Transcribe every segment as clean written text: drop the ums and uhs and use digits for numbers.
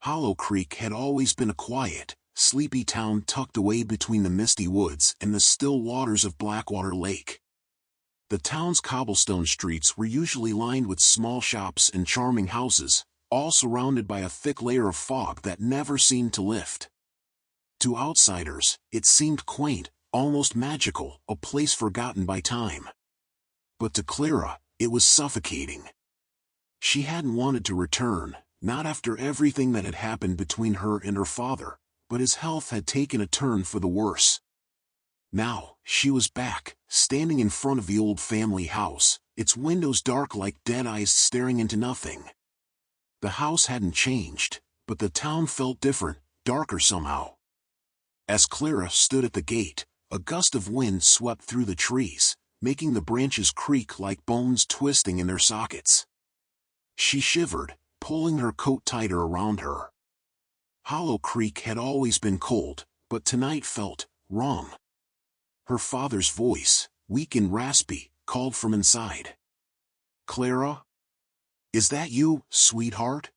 Hollow Creek had always been a quiet, sleepy town tucked away between the misty woods and the still waters of Blackwater Lake. The town's cobblestone streets were usually lined with small shops and charming houses, all surrounded by a thick layer of fog that never seemed to lift. To outsiders, it seemed quaint, almost magical, a place forgotten by time. But to Clara, it was suffocating. She hadn't wanted to return, not after everything that had happened between her and her father, but his health had taken a turn for the worse. Now, she was back, standing in front of the old family house, its windows dark like dead eyes staring into nothing. The house hadn't changed, but the town felt different, darker somehow. As Clara stood at the gate, a gust of wind swept through the trees, making the branches creak like bones twisting in their sockets. She shivered, pulling her coat tighter around her. Hollow Creek had always been cold, but tonight felt wrong. Her father's voice, weak and raspy, called from inside. "Clara? Is that you, sweetheart?"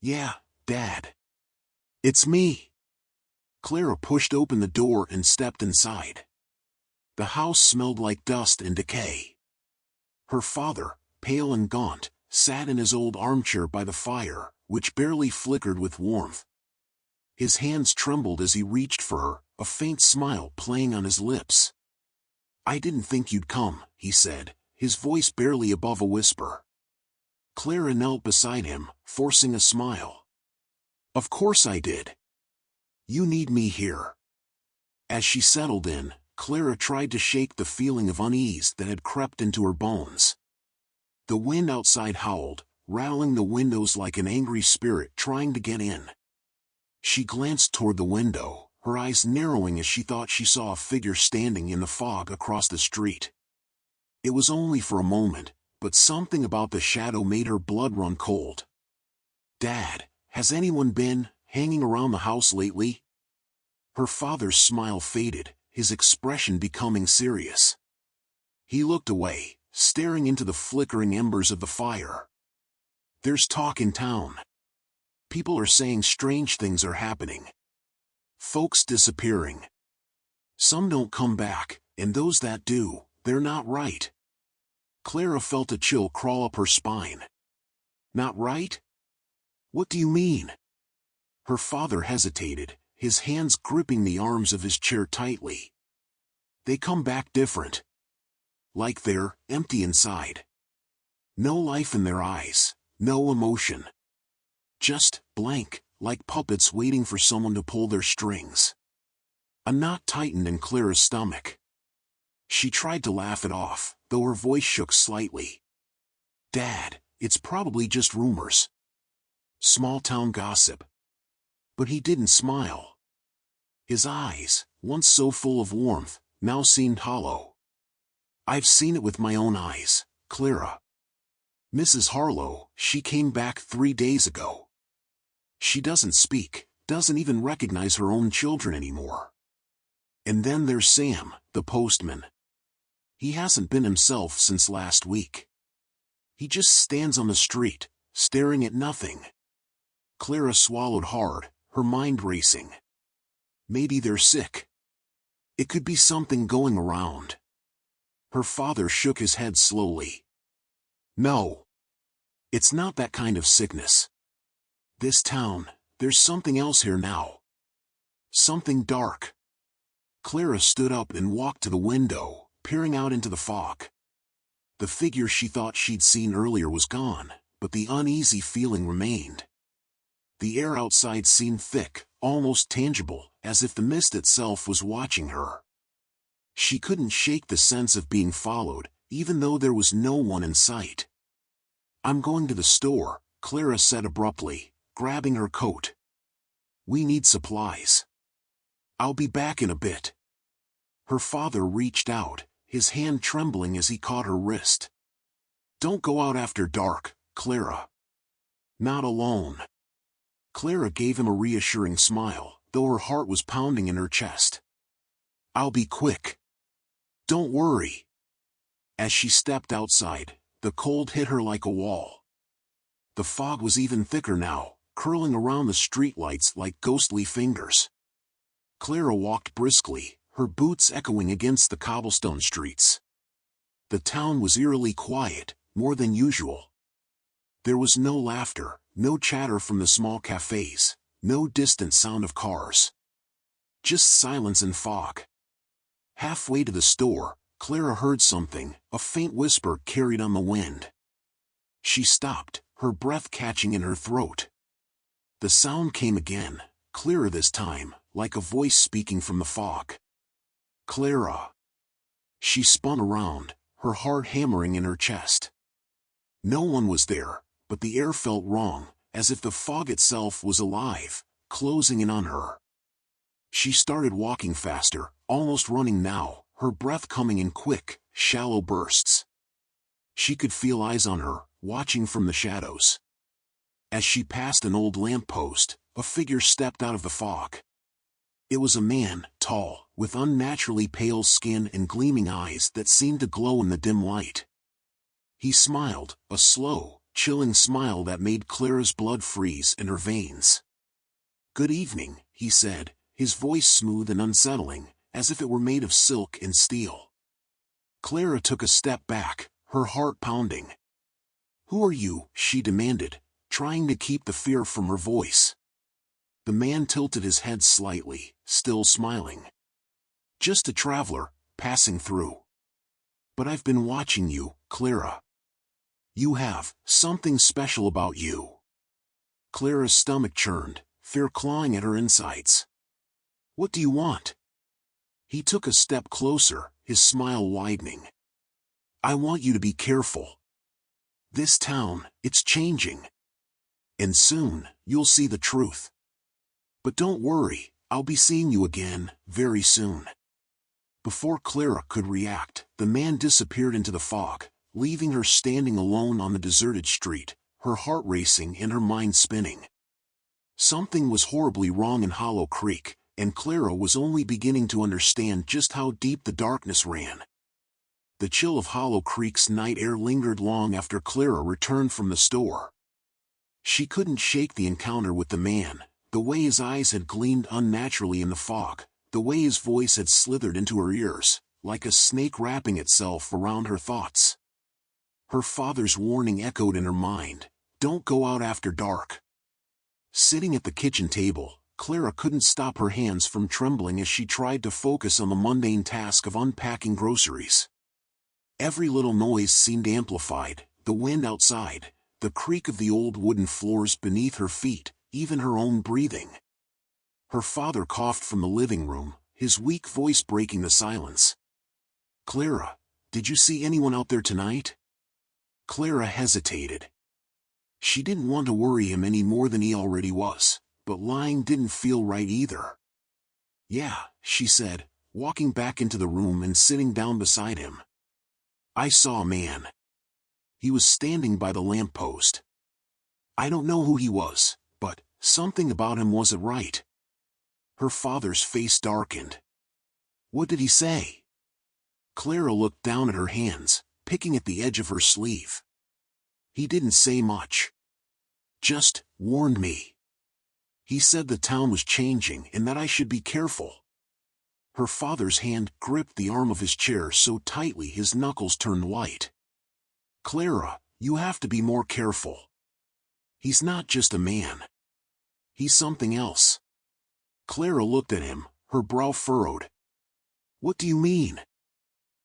"Yeah, Dad. It's me." Clara pushed open the door and stepped inside. The house smelled like dust and decay. Her father, pale and gaunt, sat in his old armchair by the fire, which barely flickered with warmth. His hands trembled as he reached for her, a faint smile playing on his lips. "I didn't think you'd come," he said, his voice barely above a whisper. Clara knelt beside him, forcing a smile. "Of course I did. You need me here." As she settled in, Clara tried to shake the feeling of unease that had crept into her bones. The wind outside howled, rattling the windows like an angry spirit trying to get in. She glanced toward the window, her eyes narrowing as she thought she saw a figure standing in the fog across the street. It was only for a moment, but something about the shadow made her blood run cold. "Dad, has anyone been hanging around the house lately?" Her father's smile faded, his expression becoming serious. He looked away, staring into the flickering embers of the fire. "There's talk in town. People are saying strange things are happening. Folks disappearing. Some don't come back, and those that do, they're not right." Clara felt a chill crawl up her spine. "Not right? What do you mean?" Her father hesitated, his hands gripping the arms of his chair tightly. "They come back different. Like they're empty inside. No life in their eyes, no emotion. Just blank, like puppets waiting for someone to pull their strings." A knot tightened in Clara's stomach. She tried to laugh it off, though her voice shook slightly. "Dad, it's probably just rumors. Small-town gossip." But he didn't smile. His eyes, once so full of warmth, now seemed hollow. "I've seen it with my own eyes, Clara. Mrs. Harlow, she came back 3 days ago. She doesn't speak, doesn't even recognize her own children anymore. And then there's Sam, the postman. He hasn't been himself since last week. He just stands on the street, staring at nothing." Clara swallowed hard, her mind racing. Maybe they're sick. It could be something going around. Her father shook his head slowly. "No. It's not that kind of sickness. This town, there's something else here now. Something dark." Clara stood up and walked to the window, peering out into the fog. The figure she thought she'd seen earlier was gone, but the uneasy feeling remained. The air outside seemed thick, almost tangible, as if the mist itself was watching her. She couldn't shake the sense of being followed, even though there was no one in sight. "I'm going to the store," Clara said abruptly, grabbing her coat. "We need supplies. I'll be back in a bit." Her father reached out, his hand trembling as he caught her wrist. "Don't go out after dark, Clara. Not alone." Clara gave him a reassuring smile, though her heart was pounding in her chest. "I'll be quick. Don't worry." As she stepped outside, the cold hit her like a wall. The fog was even thicker now, curling around the streetlights like ghostly fingers. Clara walked briskly, her boots echoing against the cobblestone streets. The town was eerily quiet, more than usual. There was no laughter, no chatter from the small cafes, no distant sound of cars. Just silence and fog. Halfway to the store, Clara heard something, a faint whisper carried on the wind. She stopped, her breath catching in her throat. The sound came again, clearer this time, like a voice speaking from the fog. Clara. She spun around, her heart hammering in her chest. No one was there, but the air felt wrong, as if the fog itself was alive, closing in on her. She started walking faster, almost running now, her breath coming in quick, shallow bursts. She could feel eyes on her, watching from the shadows. As she passed an old lamppost, a figure stepped out of the fog. It was a man, tall, with unnaturally pale skin and gleaming eyes that seemed to glow in the dim light. He smiled, a slow, chilling smile that made Clara's blood freeze in her veins. "Good evening," he said, his voice smooth and unsettling, as if it were made of silk and steel. Clara took a step back, her heart pounding. "Who are you?" she demanded, trying to keep the fear from her voice. The man tilted his head slightly, still smiling. "Just a traveler, passing through. But I've been watching you, Clara. You have something special about you." Clara's stomach churned, fear clawing at her insides. "What do you want?" He took a step closer, his smile widening. "I want you to be careful. This town, it's changing. And soon, you'll see the truth. But don't worry, I'll be seeing you again, very soon." Before Clara could react, the man disappeared into the fog, leaving her standing alone on the deserted street, her heart racing and her mind spinning. Something was horribly wrong in Hollow Creek, and Clara was only beginning to understand just how deep the darkness ran. The chill of Hollow Creek's night air lingered long after Clara returned from the store. She couldn't shake the encounter with the man, the way his eyes had gleamed unnaturally in the fog, the way his voice had slithered into her ears, like a snake wrapping itself around her thoughts. Her father's warning echoed in her mind, "Don't go out after dark." Sitting at the kitchen table, Clara couldn't stop her hands from trembling as she tried to focus on the mundane task of unpacking groceries. Every little noise seemed amplified, the wind outside, the creak of the old wooden floors beneath her feet, even her own breathing. Her father coughed from the living room, his weak voice breaking the silence. "Clara, did you see anyone out there tonight?" Clara hesitated. She didn't want to worry him any more than he already was, but lying didn't feel right either. "Yeah," she said, walking back into the room and sitting down beside him. "I saw a man. He was standing by the lamppost. I don't know who he was, but something about him wasn't right." Her father's face darkened. "What did he say?" Clara looked down at her hands, picking at the edge of her sleeve. "He didn't say much. Just warned me. He said the town was changing and that I should be careful." Her father's hand gripped the arm of his chair so tightly his knuckles turned white. "Clara, you have to be more careful. He's not just a man. He's something else." Clara looked at him, her brow furrowed. "What do you mean?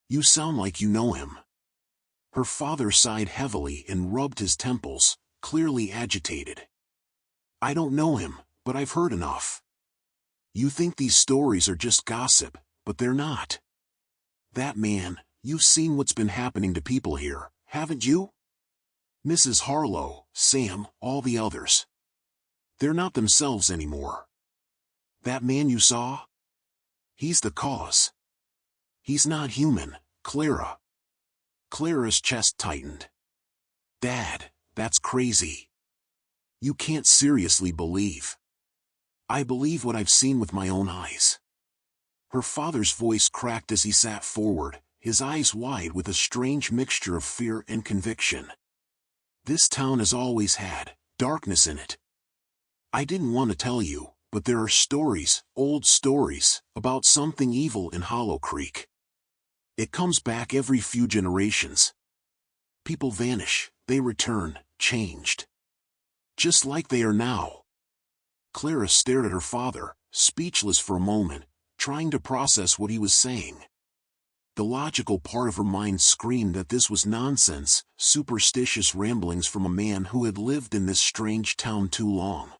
You sound like you know him." Her father sighed heavily and rubbed his temples, clearly agitated. "I don't know him, but I've heard enough. You think these stories are just gossip, but they're not. That man, you've seen what's been happening to people here, haven't you? Mrs. Harlow, Sam, all the others. They're not themselves anymore. That man you saw? He's the cause. He's not human, Clara." Clara's chest tightened. "Dad, that's crazy. You can't seriously believe." "I believe what I've seen with my own eyes." Her father's voice cracked as he sat forward, his eyes wide with a strange mixture of fear and conviction. "This town has always had darkness in it. I didn't want to tell you, but there are stories, old stories, about something evil in Hollow Creek. It comes back every few generations. People vanish, they return, changed. Just like they are now. Clara stared at her father, speechless for a moment, trying to process what he was saying. The logical part of her mind screamed that this was nonsense, superstitious ramblings from a man who had lived in this strange town too long.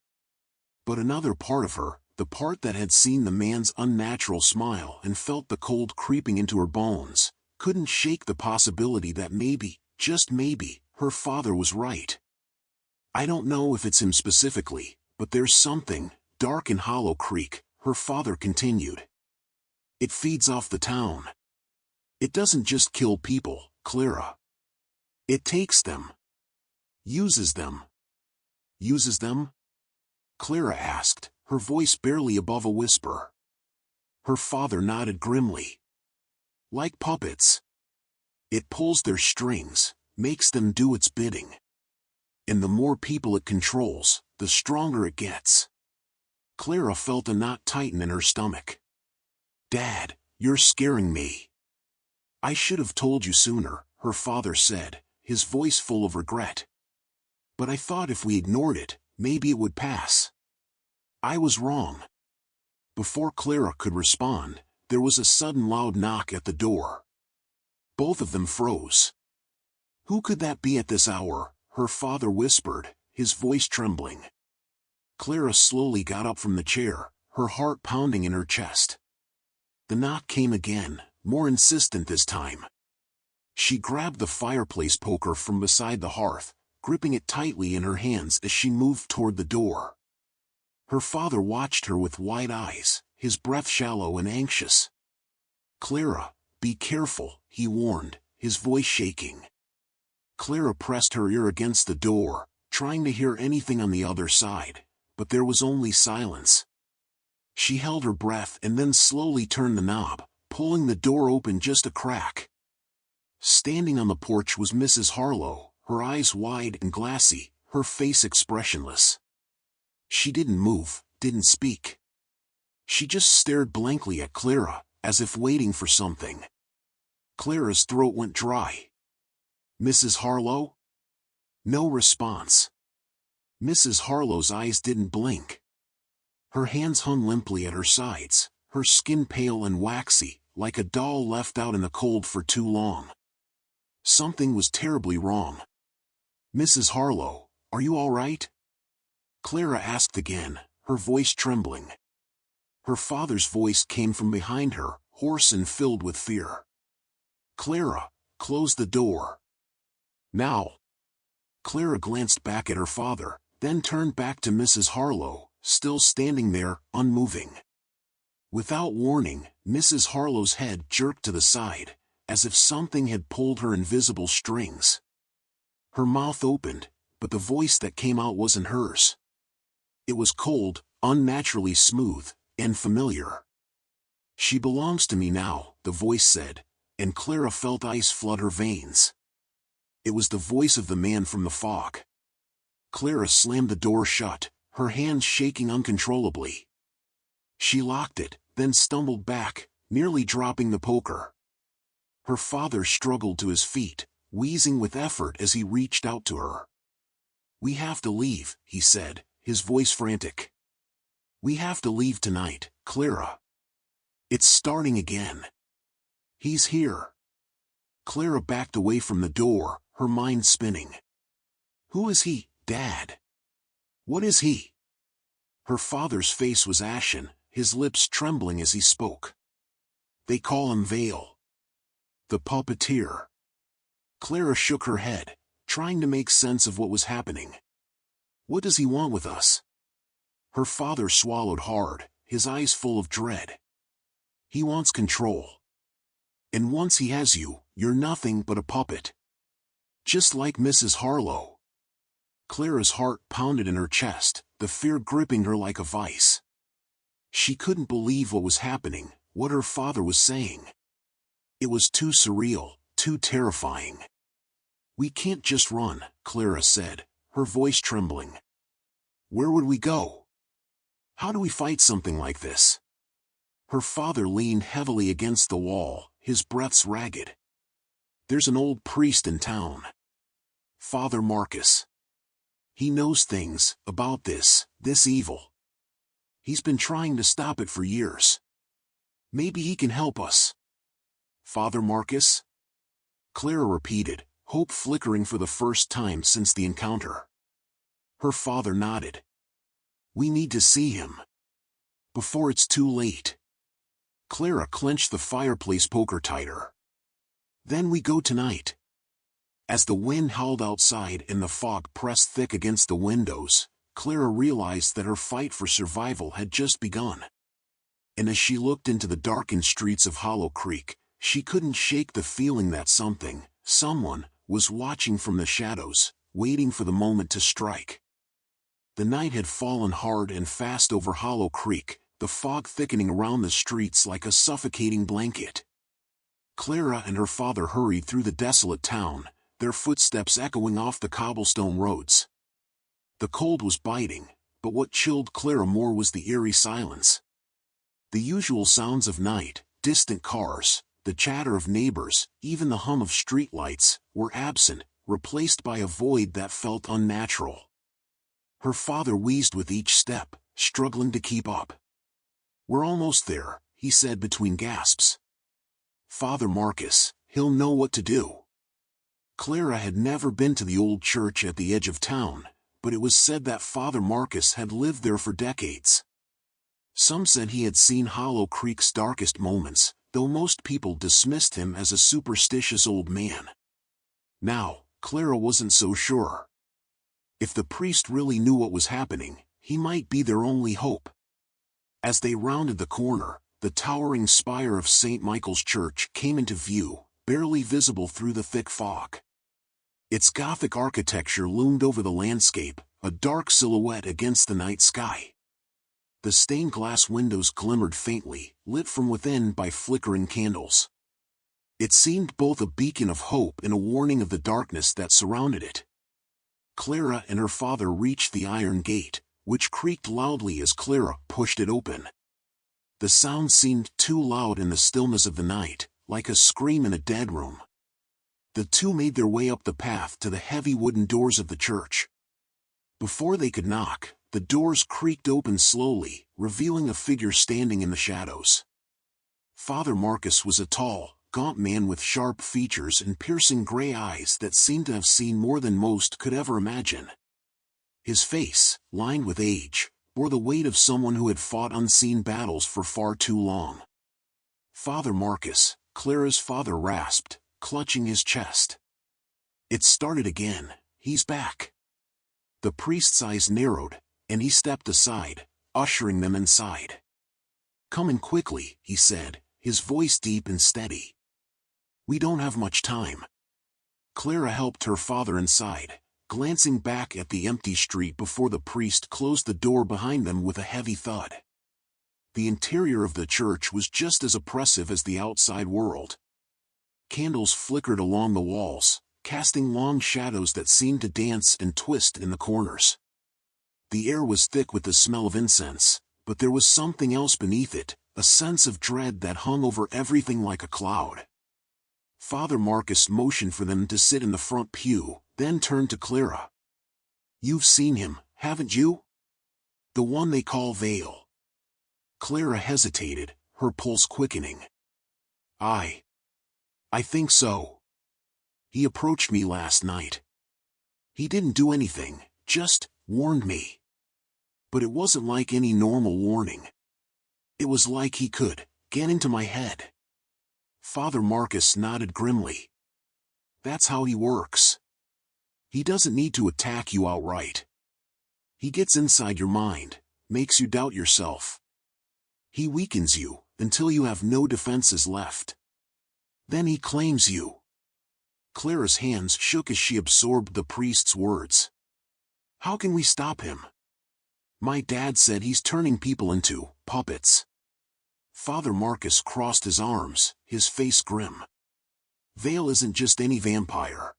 But another part of her, the part that had seen the man's unnatural smile and felt the cold creeping into her bones, couldn't shake the possibility that maybe, just maybe, her father was right. I don't know if it's him specifically, but there's something dark in Hollow Creek, her father continued. It feeds off the town. It doesn't just kill people, Clara. It takes them. Uses them. Uses them? Clara asked, her voice barely above a whisper. Her father nodded grimly. Like puppets. It pulls their strings, makes them do its bidding. And the more people it controls, the stronger it gets. Clara felt a knot tighten in her stomach. Dad, you're scaring me. I should have told you sooner, her father said, his voice full of regret. But I thought if we ignored it, maybe it would pass. I was wrong. Before Clara could respond, there was a sudden loud knock at the door. Both of them froze. Who could that be at this hour? Her father whispered, his voice trembling. Clara slowly got up from the chair, her heart pounding in her chest. The knock came again, more insistent this time. She grabbed the fireplace poker from beside the hearth, gripping it tightly in her hands as she moved toward the door. Her father watched her with wide eyes, his breath shallow and anxious. Clara, be careful, he warned, his voice shaking. Clara pressed her ear against the door, trying to hear anything on the other side, but there was only silence. She held her breath and then slowly turned the knob, pulling the door open just a crack. Standing on the porch was Mrs. Harlow, her eyes wide and glassy, her face expressionless. She didn't move, didn't speak. She just stared blankly at Clara, as if waiting for something. Clara's throat went dry. Mrs. Harlow? No response. Mrs. Harlow's eyes didn't blink. Her hands hung limply at her sides, her skin pale and waxy, like a doll left out in the cold for too long. Something was terribly wrong. Mrs. Harlow, are you all right? Clara asked again, her voice trembling. Her father's voice came from behind her, hoarse and filled with fear. Clara, close the door. Now. Clara glanced back at her father, then turned back to Mrs. Harlow, still standing there, unmoving. Without warning, Mrs. Harlow's head jerked to the side, as if something had pulled her invisible strings. Her mouth opened, but the voice that came out wasn't hers. It was cold, unnaturally smooth, and familiar. She belongs to me now, the voice said, and Clara felt ice flood her veins. It was the voice of the man from the fog. Clara slammed the door shut, her hands shaking uncontrollably. She locked it, then stumbled back, nearly dropping the poker. Her father struggled to his feet, wheezing with effort as he reached out to her. We have to leave, he said, his voice frantic. We have to leave tonight, Clara. It's starting again. He's here. Clara backed away from the door, her mind spinning. Who is he, Dad? What is he? Her father's face was ashen, his lips trembling as he spoke. They call him Vale. The Puppeteer. Clara shook her head, trying to make sense of what was happening. What does he want with us? Her father swallowed hard, his eyes full of dread. He wants control. And once he has you, you're nothing but a puppet. Just like Mrs. Harlow. Clara's heart pounded in her chest, the fear gripping her like a vice. She couldn't believe what was happening, what her father was saying. It was too surreal, too terrifying. We can't just run, Clara said, her voice trembling. Where would we go? How do we fight something like this? Her father leaned heavily against the wall, his breaths ragged. There's an old priest in town. Father Marcus. He knows things about this evil. He's been trying to stop it for years. Maybe he can help us. Father Marcus? Clara repeated, hope flickering for the first time since the encounter. Her father nodded. We need to see him. Before it's too late. Clara clenched the fireplace poker tighter. Then we go tonight. As the wind howled outside and the fog pressed thick against the windows, Clara realized that her fight for survival had just begun. And as she looked into the darkened streets of Hollow Creek, she couldn't shake the feeling that someone, was watching from the shadows, waiting for the moment to strike. The night had fallen hard and fast over Hollow Creek, the fog thickening around the streets like a suffocating blanket. Clara and her father hurried through the desolate town, their footsteps echoing off the cobblestone roads. The cold was biting, but what chilled Clara more was the eerie silence. The usual sounds of night, distant cars, the chatter of neighbors, even the hum of streetlights, were absent, replaced by a void that felt unnatural. Her father wheezed with each step, struggling to keep up. We're almost there, he said between gasps. Father Marcus, he'll know what to do. Clara had never been to the old church at the edge of town, but it was said that Father Marcus had lived there for decades. Some said he had seen Hollow Creek's darkest moments, though most people dismissed him as a superstitious old man. Now, Clara wasn't so sure. If the priest really knew what was happening, he might be their only hope. As they rounded the corner, the towering spire of St. Michael's Church came into view, barely visible through the thick fog. Its Gothic architecture loomed over the landscape, a dark silhouette against the night sky. The stained glass windows glimmered faintly, lit from within by flickering candles. It seemed both a beacon of hope and a warning of the darkness that surrounded it. Clara and her father reached the iron gate, which creaked loudly as Clara pushed it open. The sound seemed too loud in the stillness of the night, like a scream in a dead room. The two made their way up the path to the heavy wooden doors of the church. Before they could knock, the doors creaked open slowly, revealing a figure standing in the shadows. Father Marcus was a tall, gaunt man with sharp features and piercing gray eyes that seemed to have seen more than most could ever imagine. His face, lined with age, bore the weight of someone who had fought unseen battles for far too long. Father Marcus, Clara's father rasped, clutching his chest. It started again, he's back. The priest's eyes narrowed, and he stepped aside, ushering them inside. Come in quickly, he said, his voice deep and steady. We don't have much time. Clara helped her father inside, glancing back at the empty street before the priest closed the door behind them with a heavy thud. The interior of the church was just as oppressive as the outside world. Candles flickered along the walls, casting long shadows that seemed to dance and twist in the corners. The air was thick with the smell of incense, but there was something else beneath it, a sense of dread that hung over everything like a cloud. Father Marcus motioned for them to sit in the front pew, then turned to Clara. You've seen him, haven't you? The one they call Vale. Clara hesitated, her pulse quickening. I think so. He approached me last night. He didn't do anything, just warned me. But it wasn't like any normal warning. It was like he could get into my head. Father Marcus nodded grimly. That's how he works. He doesn't need to attack you outright. He gets inside your mind, makes you doubt yourself. He weakens you, until you have no defenses left. Then he claims you. Clara's hands shook as she absorbed the priest's words. How can we stop him? My dad said he's turning people into puppets. Father Marcus crossed his arms, his face grim. Vale isn't just any vampire.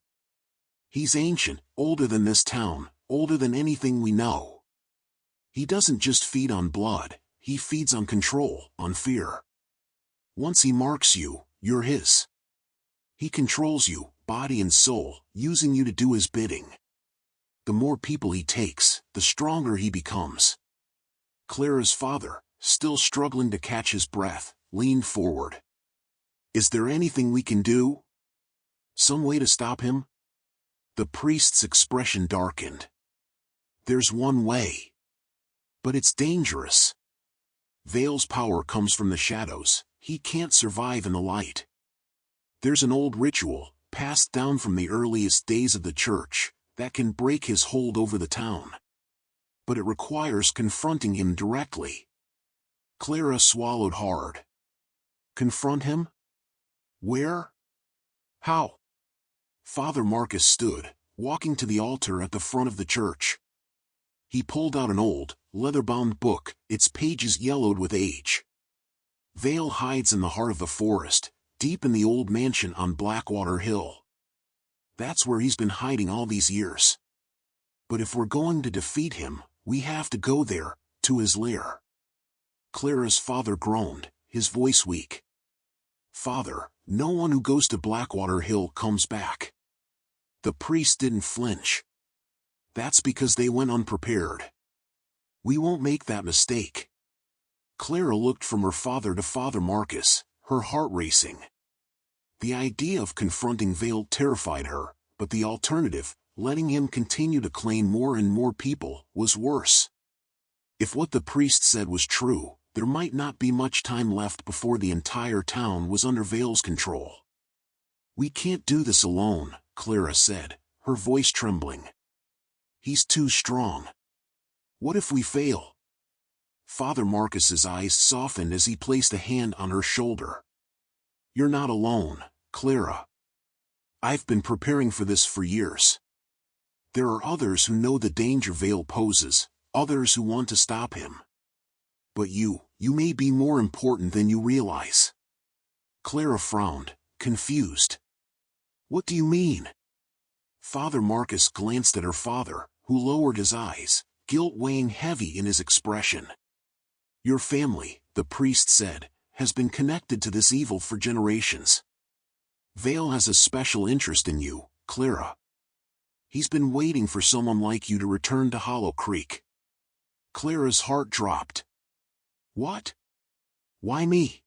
He's ancient, older than this town, older than anything we know. He doesn't just feed on blood, he feeds on control, on fear. Once he marks you, you're his. He controls you, body and soul, using you to do his bidding. The more people he takes, the stronger he becomes. Clara's father, still struggling to catch his breath, leaned forward. Is there anything we can do? Some way to stop him? The priest's expression darkened. There's one way. But it's dangerous. Vale's power comes from the shadows, he can't survive in the light. There's an old ritual, passed down from the earliest days of the church, that can break his hold over the town. But it requires confronting him directly. Clara swallowed hard. Confront him? Where? How? Father Marcus stood, walking to the altar at the front of the church. He pulled out an old, leather-bound book, its pages yellowed with age. Vale hides in the heart of the forest, deep in the old mansion on Blackwater Hill. That's where he's been hiding all these years. But if we're going to defeat him, we have to go there, to his lair. Clara's father groaned, his voice weak. Father, no one who goes to Blackwater Hill comes back. The priest didn't flinch. That's because they went unprepared. We won't make that mistake. Clara looked from her father to Father Marcus, her heart racing. The idea of confronting Vale terrified her, but the alternative, letting him continue to claim more and more people, was worse. If what the priest said was true, there might not be much time left before the entire town was under Vale's control. We can't do this alone, Clara said, her voice trembling. He's too strong. What if we fail? Father Marcus's eyes softened as he placed a hand on her shoulder. You're not alone, Clara. I've been preparing for this for years. There are others who know the danger Vale poses, others who want to stop him. But you may be more important than you realize. Clara frowned, confused. What do you mean? Father Marcus glanced at her father, who lowered his eyes, guilt weighing heavy in his expression. Your family, the priest said, has been connected to this evil for generations. Vale has a special interest in you, Clara. He's been waiting for someone like you to return to Hollow Creek. Clara's heart dropped. What? Why me?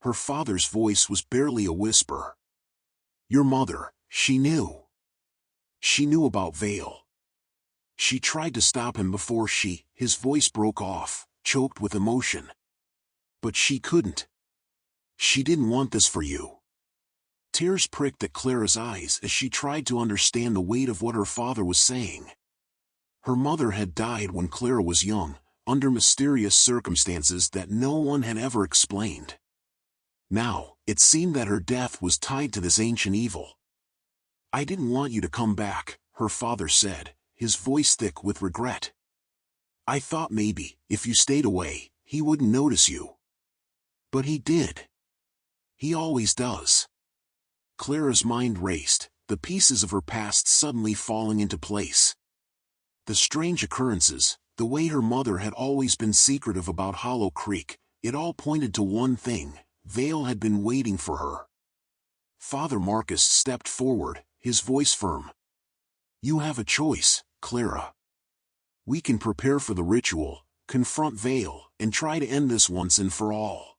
Her father's voice was barely a whisper. Your mother, she knew. She knew about Vale. She tried to stop him before his voice broke off, choked with emotion. But she couldn't. She didn't want this for you. Tears pricked at Clara's eyes as she tried to understand the weight of what her father was saying. Her mother had died when Clara was young, under mysterious circumstances that no one had ever explained. Now, it seemed that her death was tied to this ancient evil. I didn't want you to come back, her father said, his voice thick with regret. I thought maybe, if you stayed away, he wouldn't notice you. But he did. He always does. Clara's mind raced, the pieces of her past suddenly falling into place. The strange occurrences, the way her mother had always been secretive about Hollow Creek, it all pointed to one thing: Vale had been waiting for her. Father Marcus stepped forward, his voice firm. You have a choice, Clara. We can prepare for the ritual, confront Vale, and try to end this once and for all.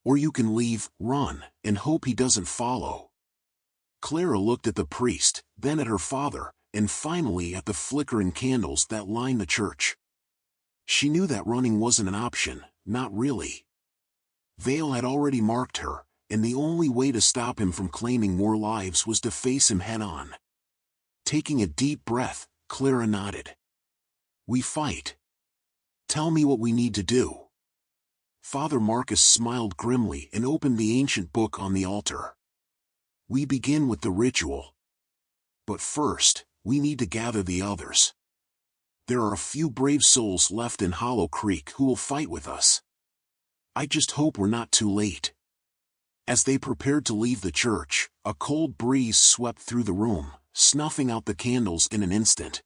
Or you can leave, run, and hope he doesn't follow. Clara looked at the priest, then at her father, and finally at the flickering candles that lined the church. She knew that running wasn't an option, not really. Vale had already marked her, and the only way to stop him from claiming more lives was to face him head-on. Taking a deep breath, Clara nodded. We fight. Tell me what we need to do. Father Marcus smiled grimly and opened the ancient book on the altar. We begin with the ritual. But first, we need to gather the others. There are a few brave souls left in Hollow Creek who will fight with us. I just hope we're not too late. As they prepared to leave the church, a cold breeze swept through the room, snuffing out the candles in an instant.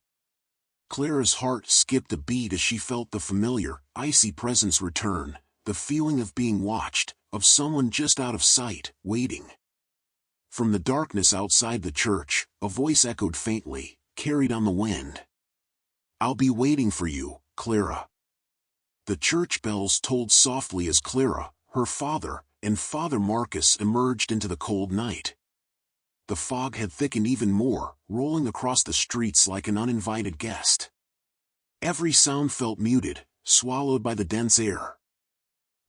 Clara's heart skipped a beat as she felt the familiar, icy presence return, the feeling of being watched, of someone just out of sight, waiting. From the darkness outside the church, a voice echoed faintly, carried on the wind. "I'll be waiting for you, Clara." The church bells tolled softly as Clara, her father, and Father Marcus emerged into the cold night. The fog had thickened even more, rolling across the streets like an uninvited guest. Every sound felt muted, swallowed by the dense air.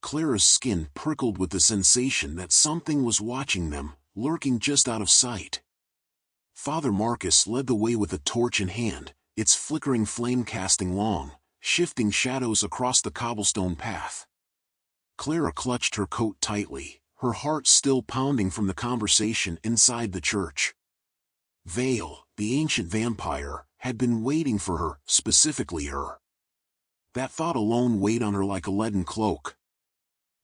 Clara's skin prickled with the sensation that something was watching them, lurking just out of sight. Father Marcus led the way with a torch in hand, its flickering flame casting long, shifting shadows across the cobblestone path. Clara clutched her coat tightly, her heart still pounding from the conversation inside the church. Vale, the ancient vampire, had been waiting for her, specifically her. That thought alone weighed on her like a leaden cloak.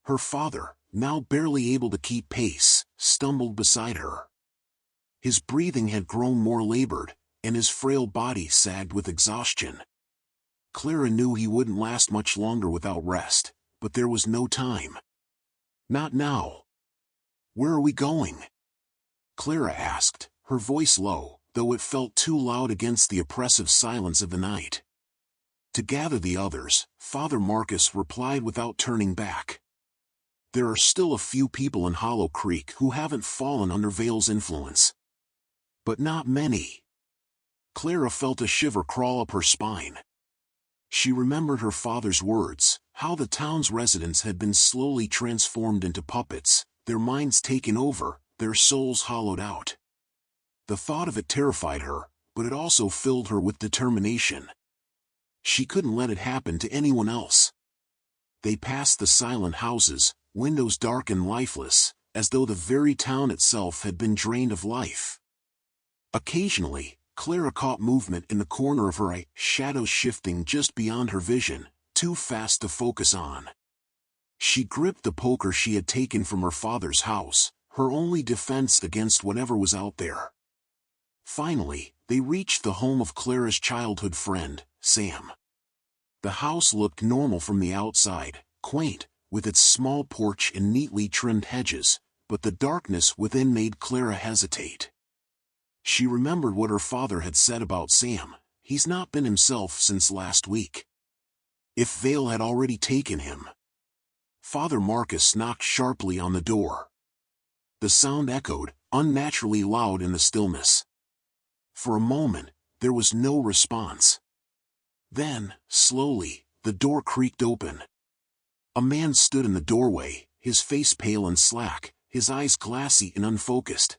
Her father, now barely able to keep pace, stumbled beside her. His breathing had grown more labored, and his frail body sagged with exhaustion. Clara knew he wouldn't last much longer without rest, but there was no time. Not now. "Where are we going?" Clara asked, her voice low, though it felt too loud against the oppressive silence of the night. To gather the others, Father Marcus replied without turning back. "There are still a few people in Hollow Creek who haven't fallen under Vale's influence. But not many." Clara felt a shiver crawl up her spine. She remembered her father's words, how the town's residents had been slowly transformed into puppets, their minds taken over, their souls hollowed out. The thought of it terrified her, but it also filled her with determination. She couldn't let it happen to anyone else. They passed the silent houses, windows dark and lifeless, as though the very town itself had been drained of life. Occasionally, Clara caught movement in the corner of her eye, shadows shifting just beyond her vision, too fast to focus on. She gripped the poker she had taken from her father's house, her only defense against whatever was out there. Finally, they reached the home of Clara's childhood friend, Sam. The house looked normal from the outside, quaint, with its small porch and neatly trimmed hedges, but the darkness within made Clara hesitate. She remembered what her father had said about Sam. "He's not been himself since last week." If Vale had already taken him. Father Marcus knocked sharply on the door. The sound echoed, unnaturally loud in the stillness. For a moment, there was no response. Then, slowly, the door creaked open. A man stood in the doorway, his face pale and slack, his eyes glassy and unfocused.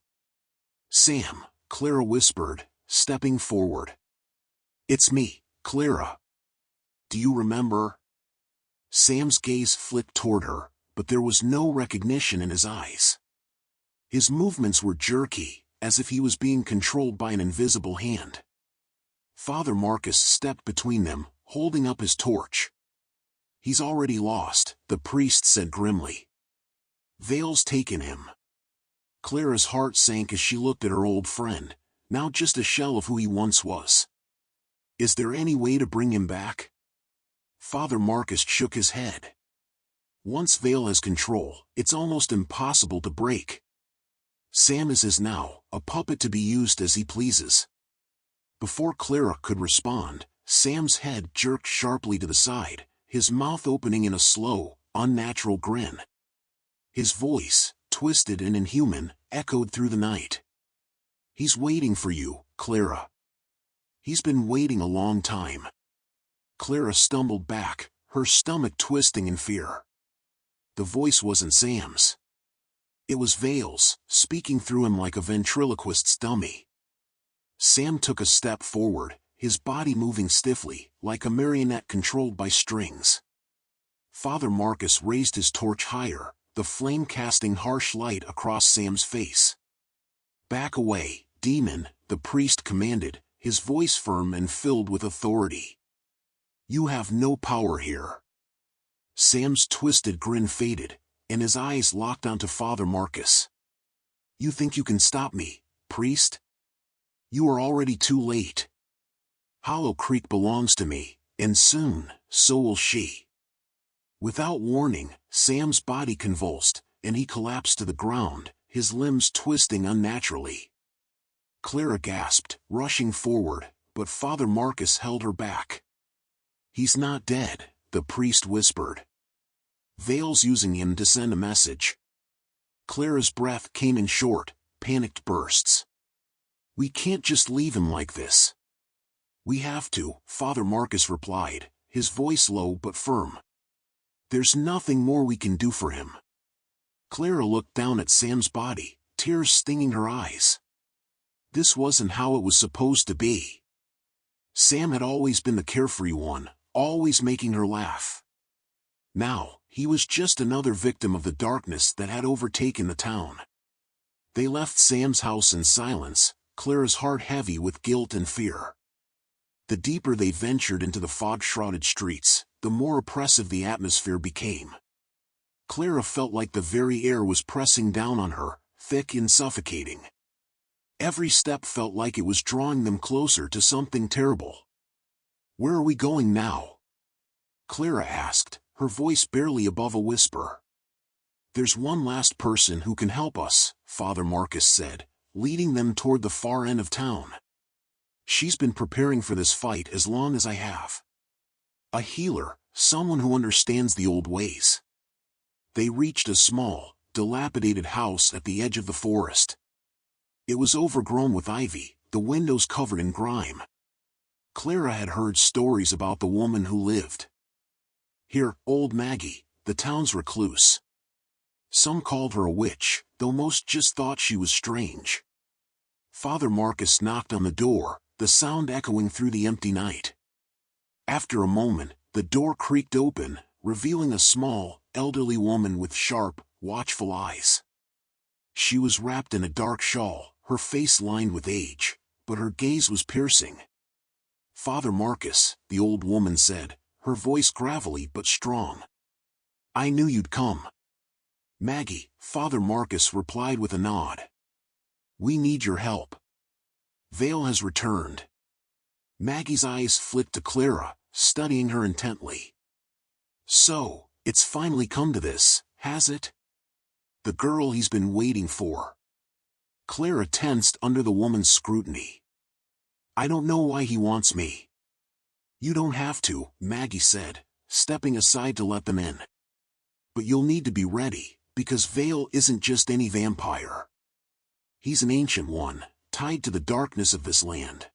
"Sam," Clara whispered, stepping forward. "It's me, Clara. Do you remember?" Sam's gaze flicked toward her, but there was no recognition in his eyes. His movements were jerky, as if he was being controlled by an invisible hand. Father Marcus stepped between them, holding up his torch. "He's already lost," the priest said grimly. "Vale's taken him." Clara's heart sank as she looked at her old friend, now just a shell of who he once was. "Is there any way to bring him back?" Father Marcus shook his head. "Once Vale has control, it's almost impossible to break. Sam is his now, a puppet to be used as he pleases." Before Clara could respond, Sam's head jerked sharply to the side, his mouth opening in a slow, unnatural grin. His voice, twisted and inhuman, echoed through the night. "He's waiting for you, Clara. He's been waiting a long time." Clara stumbled back, her stomach twisting in fear. The voice wasn't Sam's. It was Vale's, speaking through him like a ventriloquist's dummy. Sam took a step forward, his body moving stiffly, like a marionette controlled by strings. Father Marcus raised his torch higher, the flame casting harsh light across Sam's face. "Back away, demon," the priest commanded, his voice firm and filled with authority. "You have no power here." Sam's twisted grin faded, and his eyes locked onto Father Marcus. "You think you can stop me, priest? You are already too late." Hollow Creek belongs to me, and soon, so will she. Without warning, Sam's body convulsed, and he collapsed to the ground, his limbs twisting unnaturally. Clara gasped, rushing forward, but Father Marcus held her back. "He's not dead," the priest whispered. "Vale's using him to send a message." Clara's breath came in short, panicked bursts. "We can't just leave him like this." "We have to," Father Marcus replied, his voice low but firm. "There's nothing more we can do for him." Clara looked down at Sam's body, tears stinging her eyes. This wasn't how it was supposed to be. Sam had always been the carefree one, always making her laugh. Now, he was just another victim of the darkness that had overtaken the town. They left Sam's house in silence, Clara's heart heavy with guilt and fear. The deeper they ventured into the fog-shrouded streets, the more oppressive the atmosphere became. Clara felt like the very air was pressing down on her, thick and suffocating. Every step felt like it was drawing them closer to something terrible. "Where are we going now?" Clara asked, her voice barely above a whisper. "There's one last person who can help us," Father Marcus said, leading them toward the far end of town. "She's been preparing for this fight as long as I have. A healer, someone who understands the old ways." They reached a small, dilapidated house at the edge of the forest. It was overgrown with ivy, the windows covered in grime. Clara had heard stories about the woman who lived here, old Maggie, the town's recluse. Some called her a witch, though most just thought she was strange. Father Marcus knocked on the door, the sound echoing through the empty night. After a moment, the door creaked open, revealing a small, elderly woman with sharp, watchful eyes. She was wrapped in a dark shawl, her face lined with age, but her gaze was piercing. "Father Marcus," the old woman said, her voice gravelly but strong. "I knew you'd come." "Maggie," Father Marcus replied with a nod. "We need your help. Vale has returned." Maggie's eyes flicked to Clara, studying her intently. "So, it's finally come to this, has it? The girl he's been waiting for." Clara tensed under the woman's scrutiny. "I don't know why he wants me." "You don't have to," Maggie said, stepping aside to let them in. "But you'll need to be ready, because Vale isn't just any vampire. He's an ancient one, tied to the darkness of this land.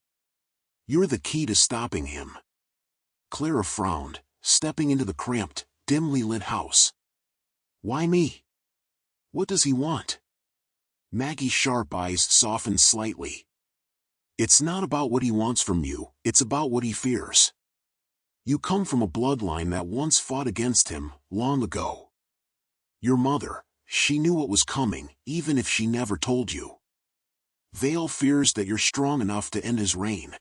You're the key to stopping him." Clara frowned, stepping into the cramped, dimly lit house. "Why me? What does he want?" Maggie's sharp eyes softened slightly. "It's not about what he wants from you, it's about what he fears. You come from a bloodline that once fought against him, long ago. Your mother, she knew what was coming, even if she never told you. Vale fears that you're strong enough to end his reign."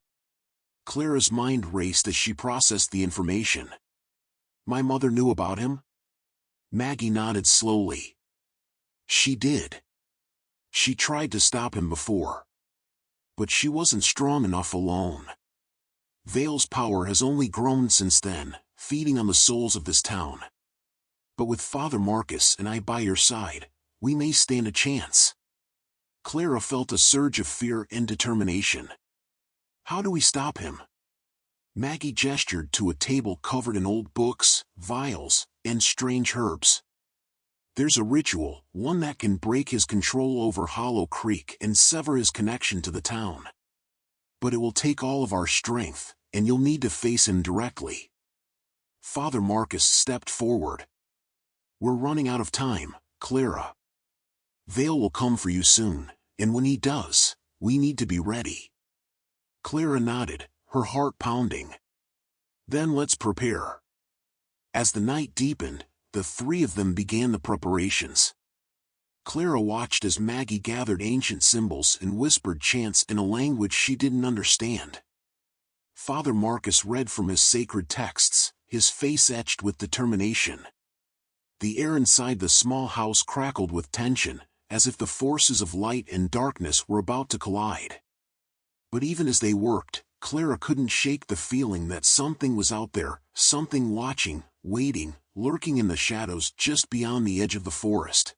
Clara's mind raced as she processed the information. "My mother knew about him?" Maggie nodded slowly. "She did. She tried to stop him before. But she wasn't strong enough alone. Vale's power has only grown since then, feeding on the souls of this town. But with Father Marcus and I by your side, we may stand a chance." Clara felt a surge of fear and determination. "How do we stop him?" Maggie gestured to a table covered in old books, vials, and strange herbs. "There's a ritual, one that can break his control over Hollow Creek and sever his connection to the town. But it will take all of our strength, and you'll need to face him directly." Father Marcus stepped forward. "We're running out of time, Clara. Vale will come for you soon, and when he does, we need to be ready." Clara nodded, her heart pounding. "Then let's prepare." As the night deepened, the three of them began the preparations. Clara watched as Maggie gathered ancient symbols and whispered chants in a language she didn't understand. Father Marcus read from his sacred texts, his face etched with determination. The air inside the small house crackled with tension, as if the forces of light and darkness were about to collide. But even as they worked, Clara couldn't shake the feeling that something was out there, something watching, waiting, lurking in the shadows just beyond the edge of the forest.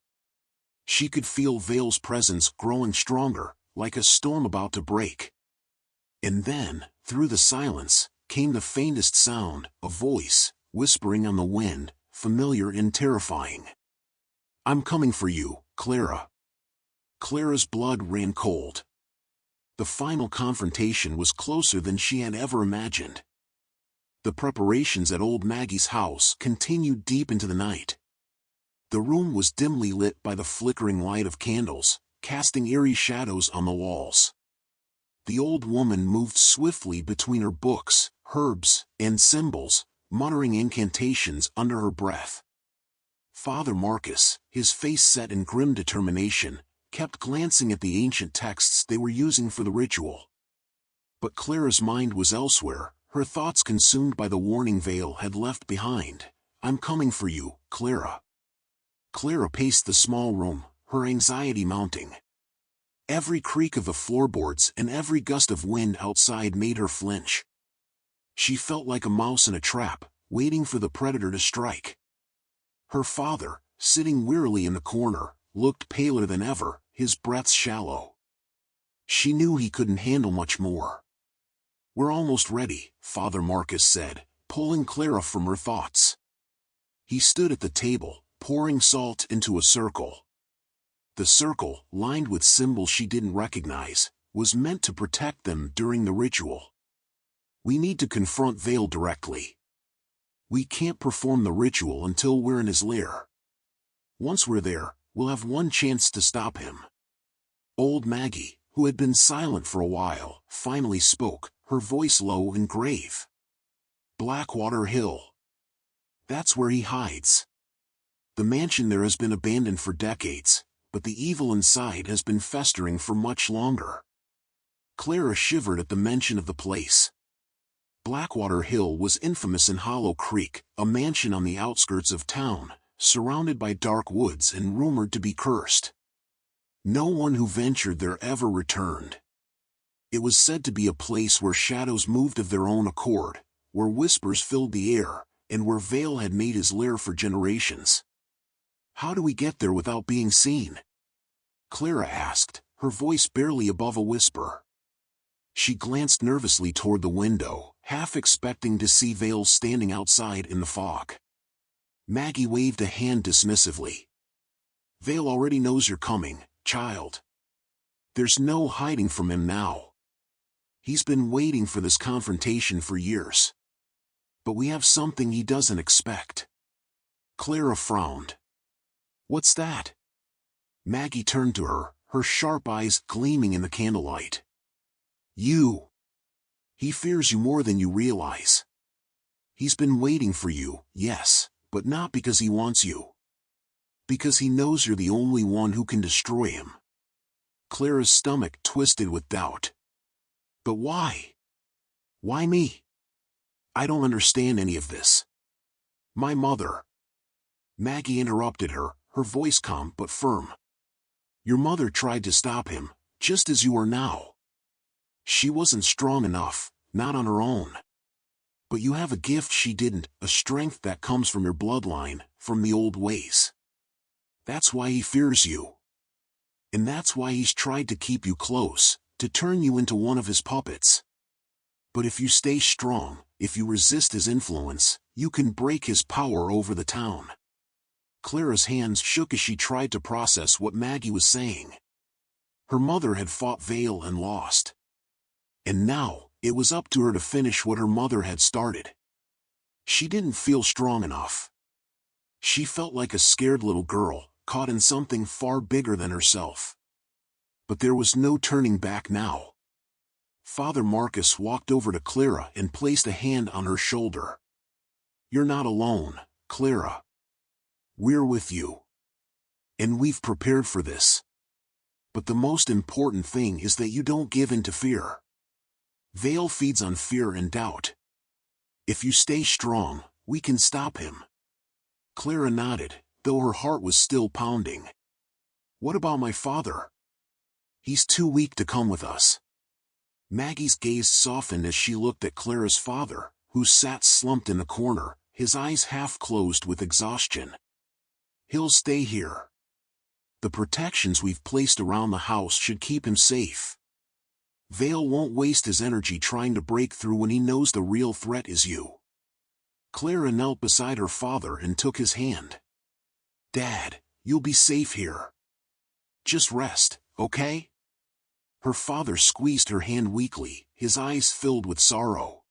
She could feel Vale's presence growing stronger, like a storm about to break. And then, through the silence, came the faintest sound, a voice, whispering on the wind, familiar and terrifying. "I'm coming for you, Clara." Clara's blood ran cold. The final confrontation was closer than she had ever imagined. The preparations at old Maggie's house continued deep into the night. The room was dimly lit by the flickering light of candles, casting eerie shadows on the walls. The old woman moved swiftly between her books, herbs, and symbols, muttering incantations under her breath. Father Marcus, his face set in grim determination, kept glancing at the ancient texts they were using for the ritual. But Clara's mind was elsewhere, her thoughts consumed by the warning Vale had left behind. "I'm coming for you, Clara." Clara paced the small room, her anxiety mounting. Every creak of the floorboards and every gust of wind outside made her flinch. She felt like a mouse in a trap, waiting for the predator to strike. Her father, sitting wearily in the corner, looked paler than ever, his breath shallow. She knew he couldn't handle much more. "We're almost ready," Father Marcus said, pulling Clara from her thoughts. He stood at the table, pouring salt into a circle. The circle, lined with symbols she didn't recognize, was meant to protect them during the ritual. "We need to confront Vale directly. We can't perform the ritual until we're in his lair. Once we're there, we'll have one chance to stop him." Old Maggie, who had been silent for a while, finally spoke, her voice low and grave. "Blackwater Hill. That's where he hides. The mansion there has been abandoned for decades, but the evil inside has been festering for much longer." Clara shivered at the mention of the place. Blackwater Hill was infamous in Hollow Creek, a mansion on the outskirts of town, surrounded by dark woods and rumored to be cursed. No one who ventured there ever returned. It was said to be a place where shadows moved of their own accord, where whispers filled the air, and where Vale had made his lair for generations. "How do we get there without being seen?" Clara asked, her voice barely above a whisper. She glanced nervously toward the window, half expecting to see Vale standing outside in the fog. Maggie waved a hand dismissively. "Vale already knows you're coming, child. There's no hiding from him now. He's been waiting for this confrontation for years. But we have something he doesn't expect." Clara frowned. "What's that?" Maggie turned to her, her sharp eyes gleaming in the candlelight. "You. He fears you more than you realize. He's been waiting for you, yes, but not because he wants you. Because he knows you're the only one who can destroy him." Clara's stomach twisted with doubt. "But why? Why me? I don't understand any of this. My mother—" Maggie interrupted her, her voice calm but firm. "Your mother tried to stop him, just as you are now. She wasn't strong enough, not on her own. But you have a gift she didn't, a strength that comes from your bloodline, from the old ways. That's why he fears you. And that's why he's tried to keep you close, to turn you into one of his puppets. But if you stay strong, if you resist his influence, you can break his power over the town." Clara's hands shook as she tried to process what Maggie was saying. Her mother had fought Vale and lost. And now, it was up to her to finish what her mother had started. She didn't feel strong enough. She felt like a scared little girl, caught in something far bigger than herself. But there was no turning back now. Father Marcus walked over to Clara and placed a hand on her shoulder. "You're not alone, Clara. We're with you. And we've prepared for this. But the most important thing is that you don't give in to fear. Vale feeds on fear and doubt. If you stay strong, we can stop him." Clara nodded, though her heart was still pounding. "What about my father? He's too weak to come with us." Maggie's gaze softened as she looked at Clara's father, who sat slumped in the corner, his eyes half closed with exhaustion. "He'll stay here. The protections we've placed around the house should keep him safe. Vale won't waste his energy trying to break through when he knows the real threat is you." Clara knelt beside her father and took his hand. "Dad, you'll be safe here. Just rest, okay?" Her father squeezed her hand weakly, his eyes filled with sorrow.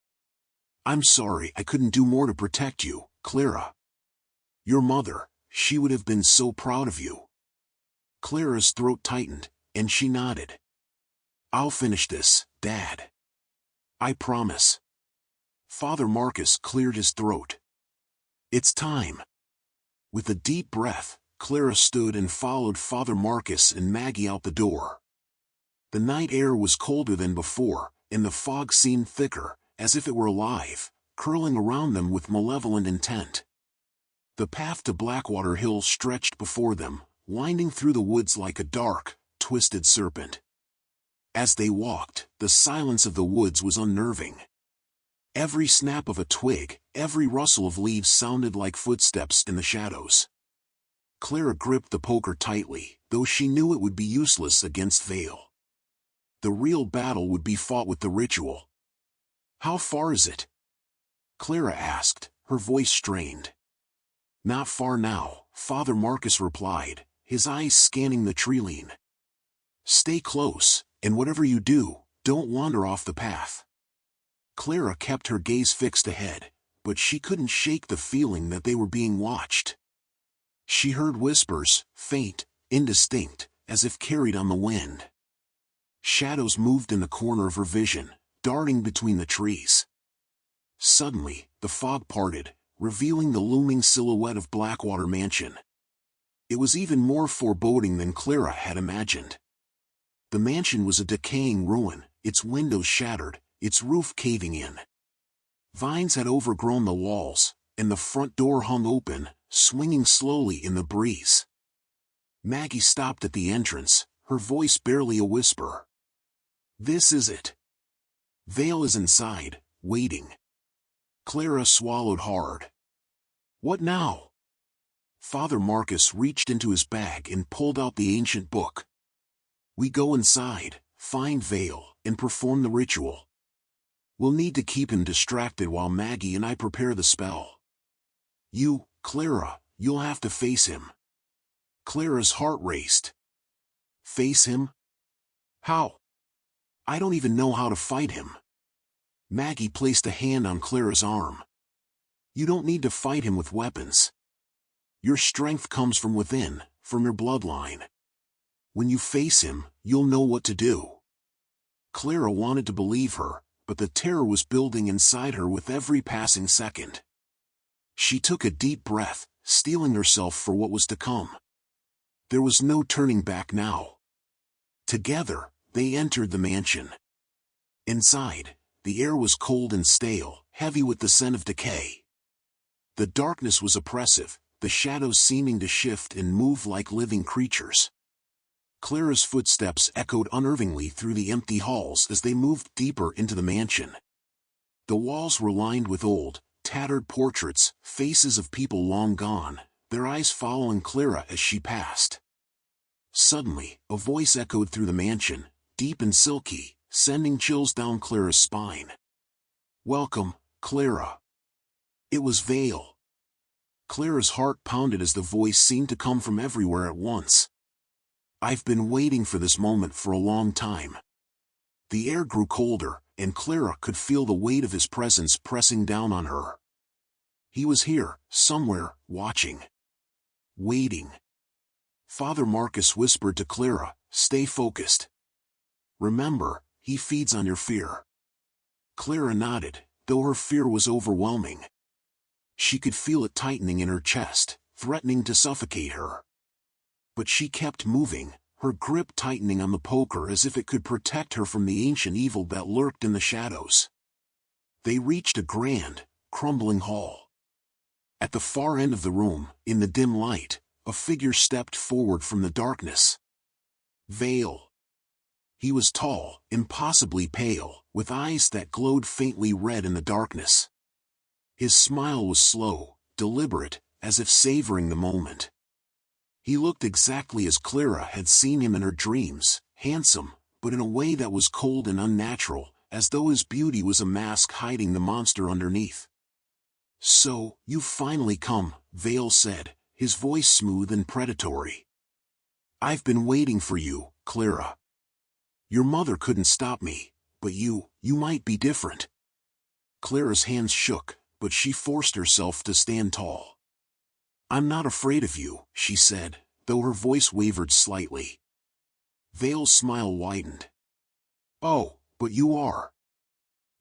"I'm sorry I couldn't do more to protect you, Clara. Your mother, she would have been so proud of you." Clara's throat tightened, and she nodded. "I'll finish this, Dad. I promise." Father Marcus cleared his throat. "It's time." With a deep breath, Clara stood and followed Father Marcus and Maggie out the door. The night air was colder than before, and the fog seemed thicker, as if it were alive, curling around them with malevolent intent. The path to Blackwater Hill stretched before them, winding through the woods like a dark, twisted serpent. As they walked, the silence of the woods was unnerving. Every snap of a twig, every rustle of leaves sounded like footsteps in the shadows. Clara gripped the poker tightly, though she knew it would be useless against Vale. The real battle would be fought with the ritual. "How far is it?" Clara asked, her voice strained. "Not far now," Father Marcus replied, his eyes scanning the tree-line. "Stay close, and whatever you do, don't wander off the path." Clara kept her gaze fixed ahead, but she couldn't shake the feeling that they were being watched. She heard whispers, faint, indistinct, as if carried on the wind. Shadows moved in the corner of her vision, darting between the trees. Suddenly, the fog parted, revealing the looming silhouette of Blackwater Mansion. It was even more foreboding than Clara had imagined. The mansion was a decaying ruin, its windows shattered, its roof caving in. Vines had overgrown the walls, and the front door hung open, swinging slowly in the breeze. Maggie stopped at the entrance, her voice barely a whisper. "This is it. Vale is inside, waiting." Clara swallowed hard. "What now?" Father Marcus reached into his bag and pulled out the ancient book. "We go inside, find Vale, and perform the ritual. We'll need to keep him distracted while Maggie and I prepare the spell. You, Clara, you'll have to face him." Clara's heart raced. "Face him? How? I don't even know how to fight him." Maggie placed a hand on Clara's arm. "You don't need to fight him with weapons. Your strength comes from within, from your bloodline. When you face him, you'll know what to do." Clara wanted to believe her, but the terror was building inside her with every passing second. She took a deep breath, steeling herself for what was to come. There was no turning back now. Together, they entered the mansion. Inside, the air was cold and stale, heavy with the scent of decay. The darkness was oppressive, the shadows seeming to shift and move like living creatures. Clara's footsteps echoed unnervingly through the empty halls as they moved deeper into the mansion. The walls were lined with old, tattered portraits, faces of people long gone, their eyes following Clara as she passed. Suddenly, a voice echoed through the mansion, deep and silky, sending chills down Clara's spine. "Welcome, Clara." It was Vale. Clara's heart pounded as the voice seemed to come from everywhere at once. "I've been waiting for this moment for a long time." The air grew colder, and Clara could feel the weight of his presence pressing down on her. He was here, somewhere, watching. Waiting. Father Marcus whispered to Clara, "Stay focused. Remember, he feeds on your fear." Clara nodded, though her fear was overwhelming. She could feel it tightening in her chest, threatening to suffocate her. But she kept moving, her grip tightening on the poker as if it could protect her from the ancient evil that lurked in the shadows. They reached a grand, crumbling hall. At the far end of the room, in the dim light, a figure stepped forward from the darkness. Vale. He was tall, impossibly pale, with eyes that glowed faintly red in the darkness. His smile was slow, deliberate, as if savoring the moment. He looked exactly as Clara had seen him in her dreams, handsome, but in a way that was cold and unnatural, as though his beauty was a mask hiding the monster underneath. "So, you've finally come," Vale said, his voice smooth and predatory. "I've been waiting for you, Clara. Your mother couldn't stop me, but you might be different." Clara's hands shook, but she forced herself to stand tall. "I'm not afraid of you," she said, though her voice wavered slightly. Vale's smile widened. "Oh, but you are.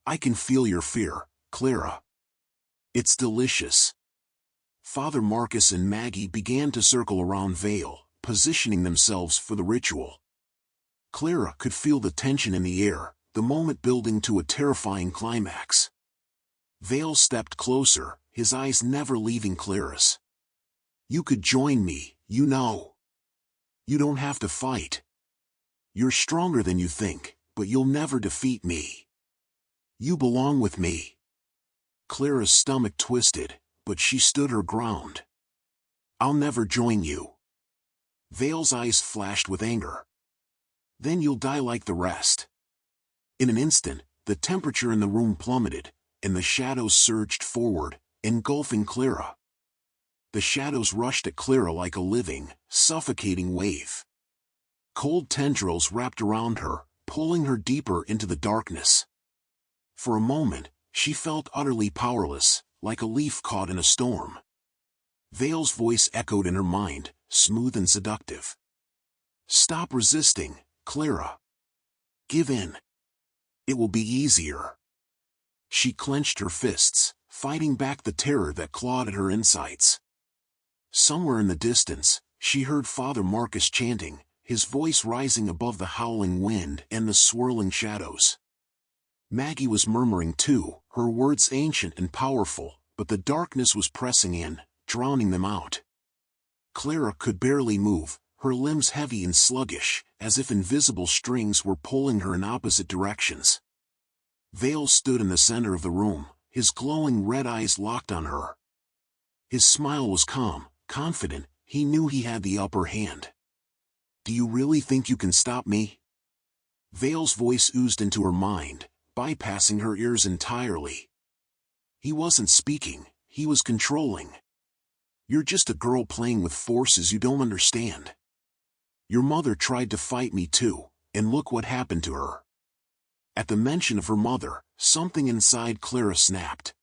I can feel your fear, Clara. It's delicious." Father Marcus and Maggie began to circle around Vale, positioning themselves for the ritual. Clara could feel the tension in the air, the moment building to a terrifying climax. Vale stepped closer, his eyes never leaving Clara's. "You could join me, you know. You don't have to fight. You're stronger than you think, but you'll never defeat me. You belong with me." Clara's stomach twisted, but she stood her ground. "I'll never join you." Vale's eyes flashed with anger. "Then you'll die like the rest." In an instant, the temperature in the room plummeted, and the shadows surged forward, engulfing Clara. The shadows rushed at Clara like a living, suffocating wave. Cold tendrils wrapped around her, pulling her deeper into the darkness. For a moment, she felt utterly powerless, like a leaf caught in a storm. Vale's voice echoed in her mind, smooth and seductive. "Stop resisting, Clara. Give in. It will be easier." She clenched her fists, fighting back the terror that clawed at her insides. Somewhere in the distance, she heard Father Marcus chanting, his voice rising above the howling wind and the swirling shadows. Maggie was murmuring too, her words ancient and powerful, but the darkness was pressing in, drowning them out. Clara could barely move, her limbs heavy and sluggish, as if invisible strings were pulling her in opposite directions. Vale stood in the center of the room, his glowing red eyes locked on her. His smile was calm, confident, he knew he had the upper hand. "Do you really think you can stop me?" Vale's voice oozed into her mind, bypassing her ears entirely. He wasn't speaking, he was controlling. "You're just a girl playing with forces you don't understand. Your mother tried to fight me too, and look what happened to her." At the mention of her mother, something inside Clara snapped.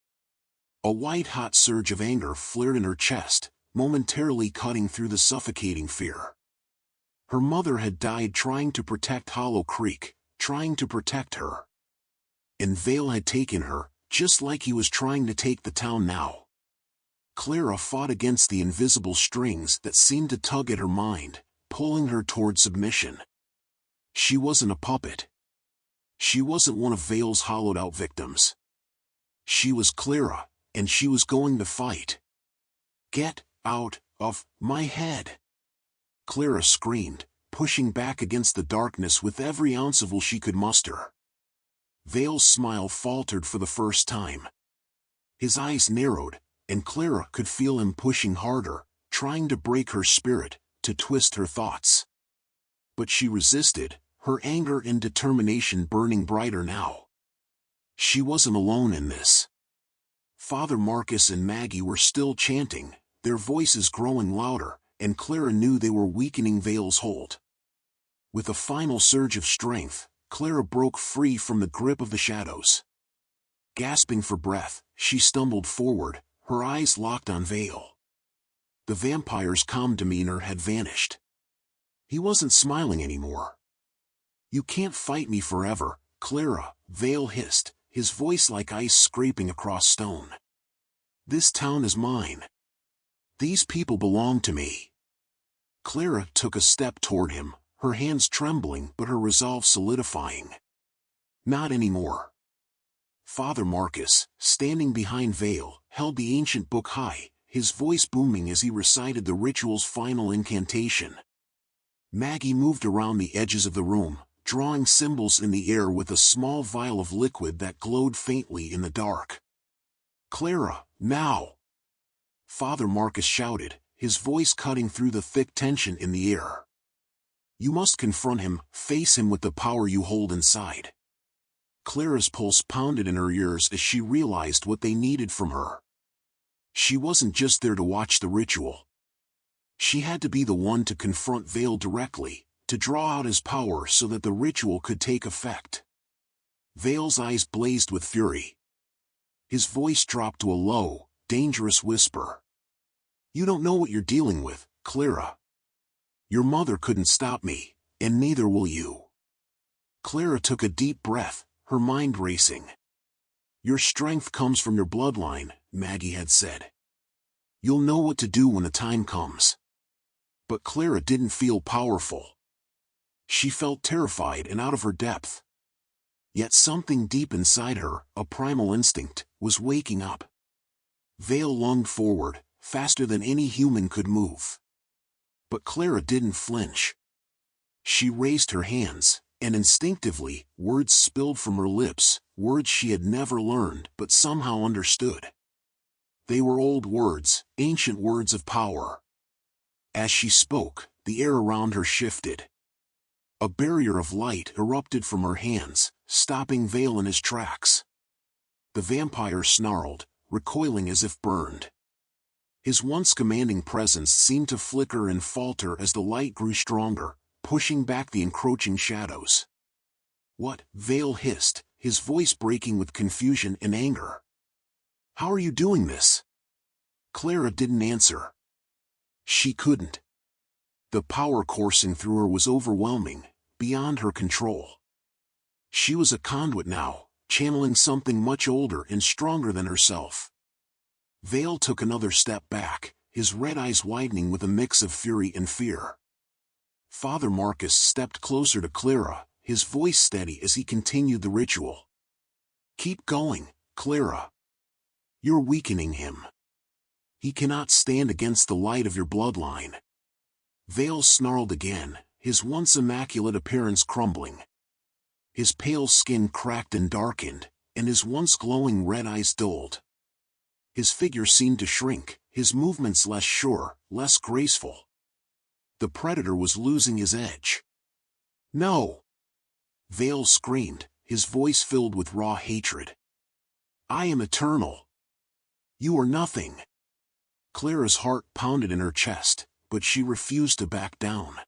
A white-hot surge of anger flared in her chest, momentarily cutting through the suffocating fear. Her mother had died trying to protect Hollow Creek, trying to protect her. And Vale had taken her, just like he was trying to take the town now. Clara fought against the invisible strings that seemed to tug at her mind, pulling her toward submission. She wasn't a puppet. She wasn't one of Vale's hollowed-out victims. She was Clara, and she was going to fight. "Get out of my head!" Clara screamed, pushing back against the darkness with every ounce of will she could muster. Vale's smile faltered for the first time. His eyes narrowed, and Clara could feel him pushing harder, trying to break her spirit, to twist her thoughts. But she resisted, her anger and determination burning brighter now. She wasn't alone in this. Father Marcus and Maggie were still chanting, their voices growing louder, and Clara knew they were weakening Vale's hold. With a final surge of strength, Clara broke free from the grip of the shadows. Gasping for breath, she stumbled forward, her eyes locked on Vale. The vampire's calm demeanor had vanished. He wasn't smiling anymore. "You can't fight me forever, Clara," Vale hissed, his voice like ice scraping across stone. "This town is mine. These people belong to me." Clara took a step toward him, her hands trembling but her resolve solidifying. "Not anymore." Father Marcus, standing behind Vale, held the ancient book high, his voice booming as he recited the ritual's final incantation. Maggie moved around the edges of the room, drawing symbols in the air with a small vial of liquid that glowed faintly in the dark. "Clara, now!" Father Marcus shouted, his voice cutting through the thick tension in the air. "You must confront him, face him with the power you hold inside." Clara's pulse pounded in her ears as she realized what they needed from her. She wasn't just there to watch the ritual. She had to be the one to confront Vale directly, to draw out his power so that the ritual could take effect. Vale's eyes blazed with fury. His voice dropped to a low, dangerous whisper. "You don't know what you're dealing with, Clara. Your mother couldn't stop me, and neither will you." Clara took a deep breath, her mind racing. "Your strength comes from your bloodline," Maggie had said. "You'll know what to do when the time comes." But Clara didn't feel powerful. She felt terrified and out of her depth. Yet something deep inside her, a primal instinct, was waking up. Vale lunged forward, faster than any human could move. But Clara didn't flinch. She raised her hands, and instinctively, words spilled from her lips, words she had never learned but somehow understood. They were old words, ancient words of power. As she spoke, the air around her shifted. A barrier of light erupted from her hands, stopping Vale in his tracks. The vampire snarled, recoiling as if burned. His once commanding presence seemed to flicker and falter as the light grew stronger, pushing back the encroaching shadows. "What?" Vale hissed, his voice breaking with confusion and anger. "How are you doing this?" Clara didn't answer. She couldn't. The power coursing through her was overwhelming, beyond her control. She was a conduit now, channeling something much older and stronger than herself. Vale took another step back, his red eyes widening with a mix of fury and fear. Father Marcus stepped closer to Clara, his voice steady as he continued the ritual. "Keep going, Clara. You're weakening him. He cannot stand against the light of your bloodline." Vale snarled again, his once immaculate appearance crumbling. His pale skin cracked and darkened, and his once glowing red eyes dulled. His figure seemed to shrink, his movements less sure, less graceful. The predator was losing his edge. "No!" Vale screamed, his voice filled with raw hatred. "I am eternal. You are nothing." Clara's heart pounded in her chest, but she refused to back down.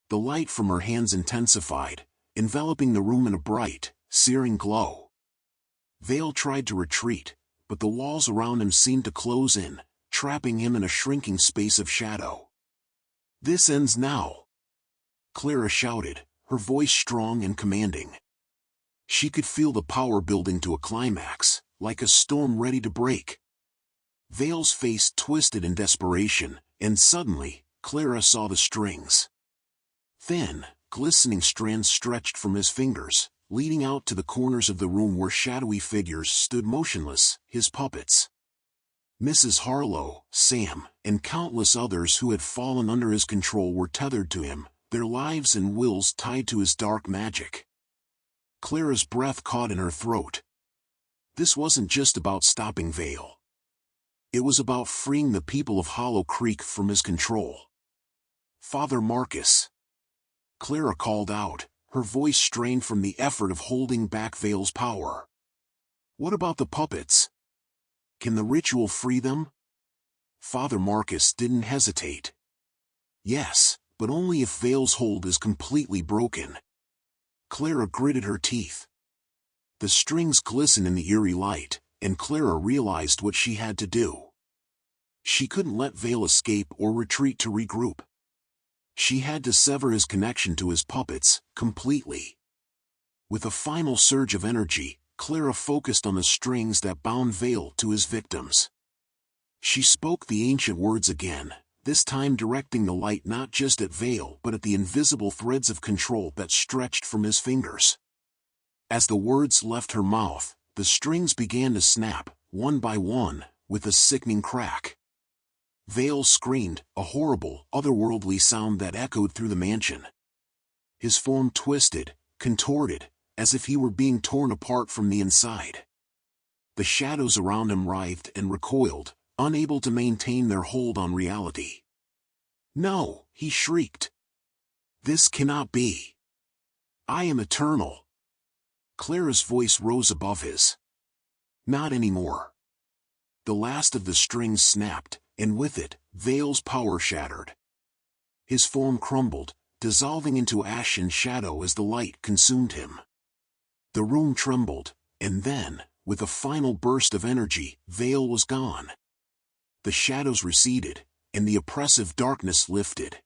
The light from her hands intensified, enveloping the room in a bright, searing glow. Vale tried to retreat, but the walls around him seemed to close in, trapping him in a shrinking space of shadow. "This ends now," Clara shouted, her voice strong and commanding. She could feel the power building to a climax, like a storm ready to break. Vale's face twisted in desperation, and suddenly, Clara saw the strings. Thin, glistening strands stretched from his fingers, leading out to the corners of the room where shadowy figures stood motionless, his puppets. Mrs. Harlow, Sam, and countless others who had fallen under his control were tethered to him, their lives and wills tied to his dark magic. Clara's breath caught in her throat. This wasn't just about stopping Vale. It was about freeing the people of Hollow Creek from his control. "Father Marcus," Clara called out, her voice strained from the effort of holding back Vale's power. "What about the puppets? Can the ritual free them?" Father Marcus didn't hesitate. "Yes, but only if Vale's hold is completely broken." Clara gritted her teeth. The strings glistened in the eerie light, and Clara realized what she had to do. She couldn't let Vale escape or retreat to regroup. She had to sever his connection to his puppets, completely. With a final surge of energy, Clara focused on the strings that bound Vale to his victims. She spoke the ancient words again, this time directing the light not just at Vale but at the invisible threads of control that stretched from his fingers. As the words left her mouth, the strings began to snap, one by one, with a sickening crack. Vale screamed, a horrible, otherworldly sound that echoed through the mansion. His form twisted, contorted, as if he were being torn apart from the inside. The shadows around him writhed and recoiled, unable to maintain their hold on reality. "No!" he shrieked. "This cannot be. I am eternal." Clara's voice rose above his. "Not anymore." The last of the strings snapped, and with it, Vale's power shattered. His form crumbled, dissolving into ash and shadow as the light consumed him. The room trembled, and then, with a final burst of energy, Vale was gone. The shadows receded, and the oppressive darkness lifted.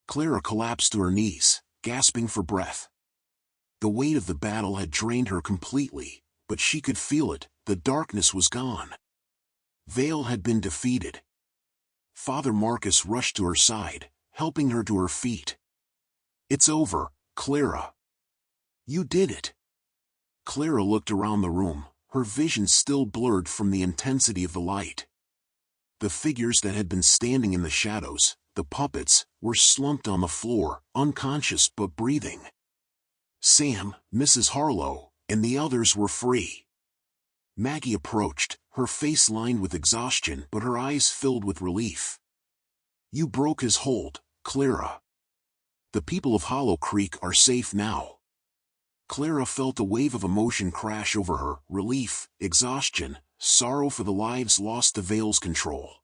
Clara collapsed to her knees, gasping for breath. The weight of the battle had drained her completely, but she could feel it, the darkness was gone. Vale had been defeated. Father Marcus rushed to her side, helping her to her feet. "It's over, Clara. You did it." Clara looked around the room, her vision still blurred from the intensity of the light. The figures that had been standing in the shadows, the puppets, were slumped on the floor, unconscious but breathing. Sam, Mrs. Harlow, and the others were free. Maggie approached, her face lined with exhaustion but her eyes filled with relief. "You broke his hold, Clara. The people of Hollow Creek are safe now." Clara felt a wave of emotion crash over her, relief, exhaustion, sorrow for the lives lost to Vale's control.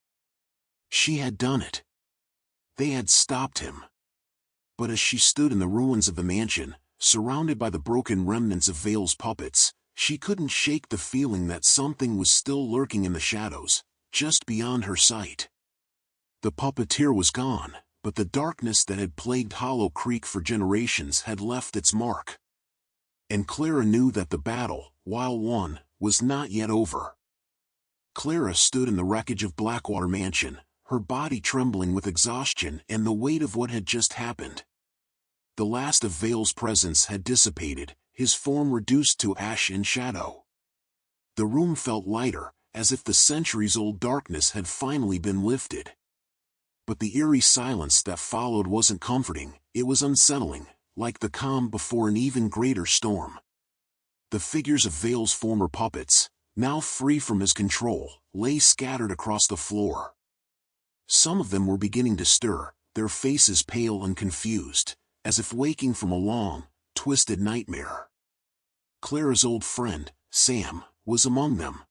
She had done it. They had stopped him. But as she stood in the ruins of the mansion, surrounded by the broken remnants of Vale's puppets, she couldn't shake the feeling that something was still lurking in the shadows, just beyond her sight. The puppeteer was gone, but the darkness that had plagued Hollow Creek for generations had left its mark. And Clara knew that the battle, while won, was not yet over. Clara stood in the wreckage of Blackwater Mansion, her body trembling with exhaustion and the weight of what had just happened. The last of Vale's presence had dissipated, his form reduced to ash and shadow. The room felt lighter, as if the centuries-old darkness had finally been lifted. But the eerie silence that followed wasn't comforting, it was unsettling, like the calm before an even greater storm. The figures of Vale's former puppets, now free from his control, lay scattered across the floor. Some of them were beginning to stir, their faces pale and confused, as if waking from a long, twisted nightmare. Clara's old friend, Sam, was among them.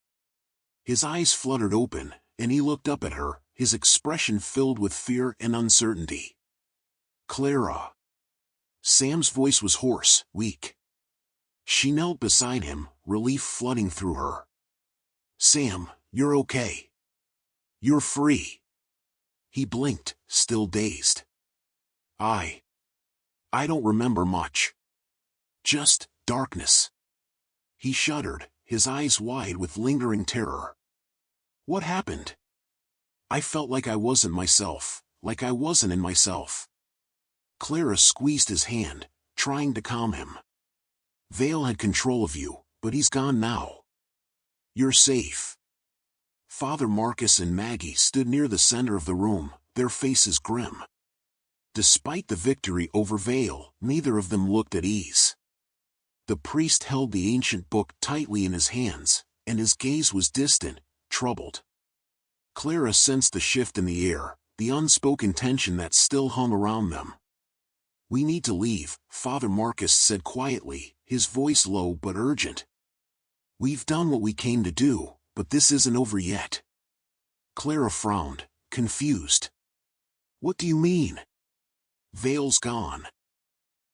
His eyes fluttered open, and he looked up at her, his expression filled with fear and uncertainty. "Clara." Sam's voice was hoarse, weak. She knelt beside him, relief flooding through her. "Sam, you're okay. You're free." He blinked, still dazed. I don't remember much. Just darkness." He shuddered, his eyes wide with lingering terror. "What happened?" "I felt like I wasn't myself, like I wasn't in myself." Clara squeezed his hand, trying to calm him. "Vale had control of you, but he's gone now. You're safe." Father Marcus and Maggie stood near the center of the room, their faces grim. Despite the victory over Vale, neither of them looked at ease. The priest held the ancient book tightly in his hands, and his gaze was distant, troubled. Clara sensed the shift in the air, the unspoken tension that still hung around them. "We need to leave," Father Marcus said quietly, his voice low but urgent. "We've done what we came to do, but this isn't over yet." Clara frowned, confused. "What do you mean?" "Vale's gone.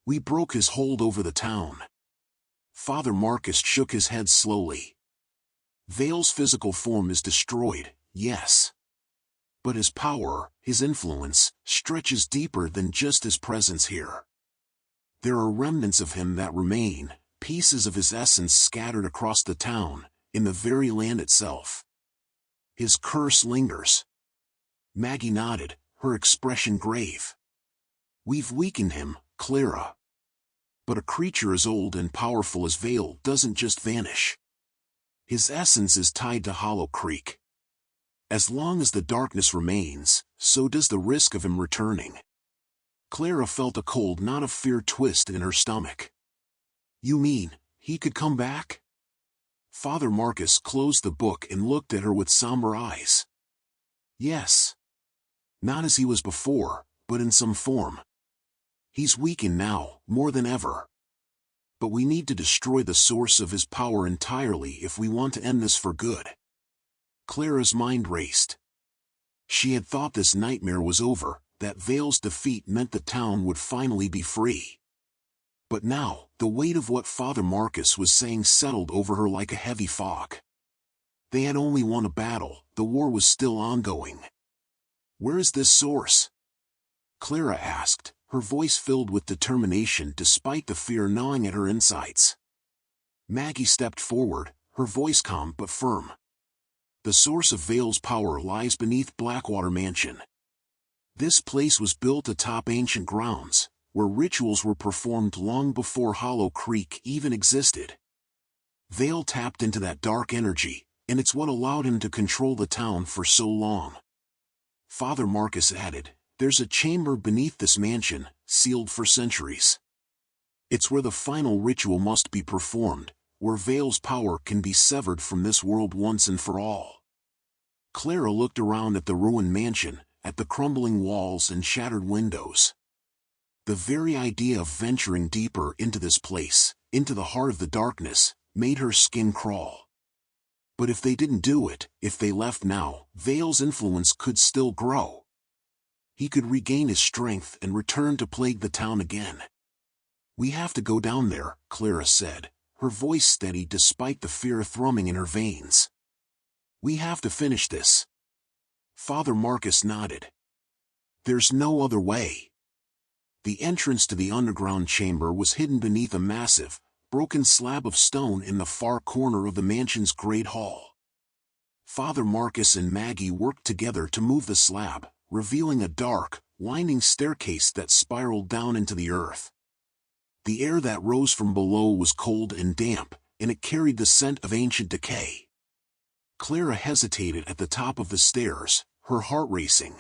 We broke his hold over the town." Father Marcus shook his head slowly. "Vale's physical form is destroyed, yes. But his power, his influence, stretches deeper than just his presence here. There are remnants of him that remain, pieces of his essence scattered across the town, in the very land itself. His curse lingers." Maggie nodded, her expression grave. "We've weakened him, Clara. But a creature as old and powerful as Vale doesn't just vanish. His essence is tied to Hollow Creek. As long as the darkness remains, so does the risk of him returning." Clara felt a cold knot of fear twist in her stomach. You mean, he could come back? Father Marcus closed the book and looked at her with somber eyes. Yes. Not as he was before, but in some form. He's weakened now, more than ever. But we need to destroy the source of his power entirely if we want to end this for good. Clara's mind raced. She had thought this nightmare was over, that Vale's defeat meant the town would finally be free. But now, the weight of what Father Marcus was saying settled over her like a heavy fog. They had only won a battle, the war was still ongoing. Where is this source? Clara asked, her voice filled with determination despite the fear gnawing at her insides. Maggie stepped forward, her voice calm but firm. The source of Vale's power lies beneath Blackwater Mansion. This place was built atop ancient grounds, where rituals were performed long before Hollow Creek even existed. Vale tapped into that dark energy, and it's what allowed him to control the town for so long. Father Marcus added, there's a chamber beneath this mansion, sealed for centuries. It's where the final ritual must be performed, where Vale's power can be severed from this world once and for all. Clara looked around at the ruined mansion, at the crumbling walls and shattered windows. The very idea of venturing deeper into this place, into the heart of the darkness, made her skin crawl. But if they didn't do it, if they left now, Vale's influence could still grow. He could regain his strength and return to plague the town again. We have to go down there, Clara said, her voice steady despite the fear thrumming in her veins. We have to finish this. Father Marcus nodded. There's no other way. The entrance to the underground chamber was hidden beneath a massive, broken slab of stone in the far corner of the mansion's great hall. Father Marcus and Maggie worked together to move the slab, revealing a dark, winding staircase that spiraled down into the earth. The air that rose from below was cold and damp, and it carried the scent of ancient decay. Clara hesitated at the top of the stairs, her heart racing.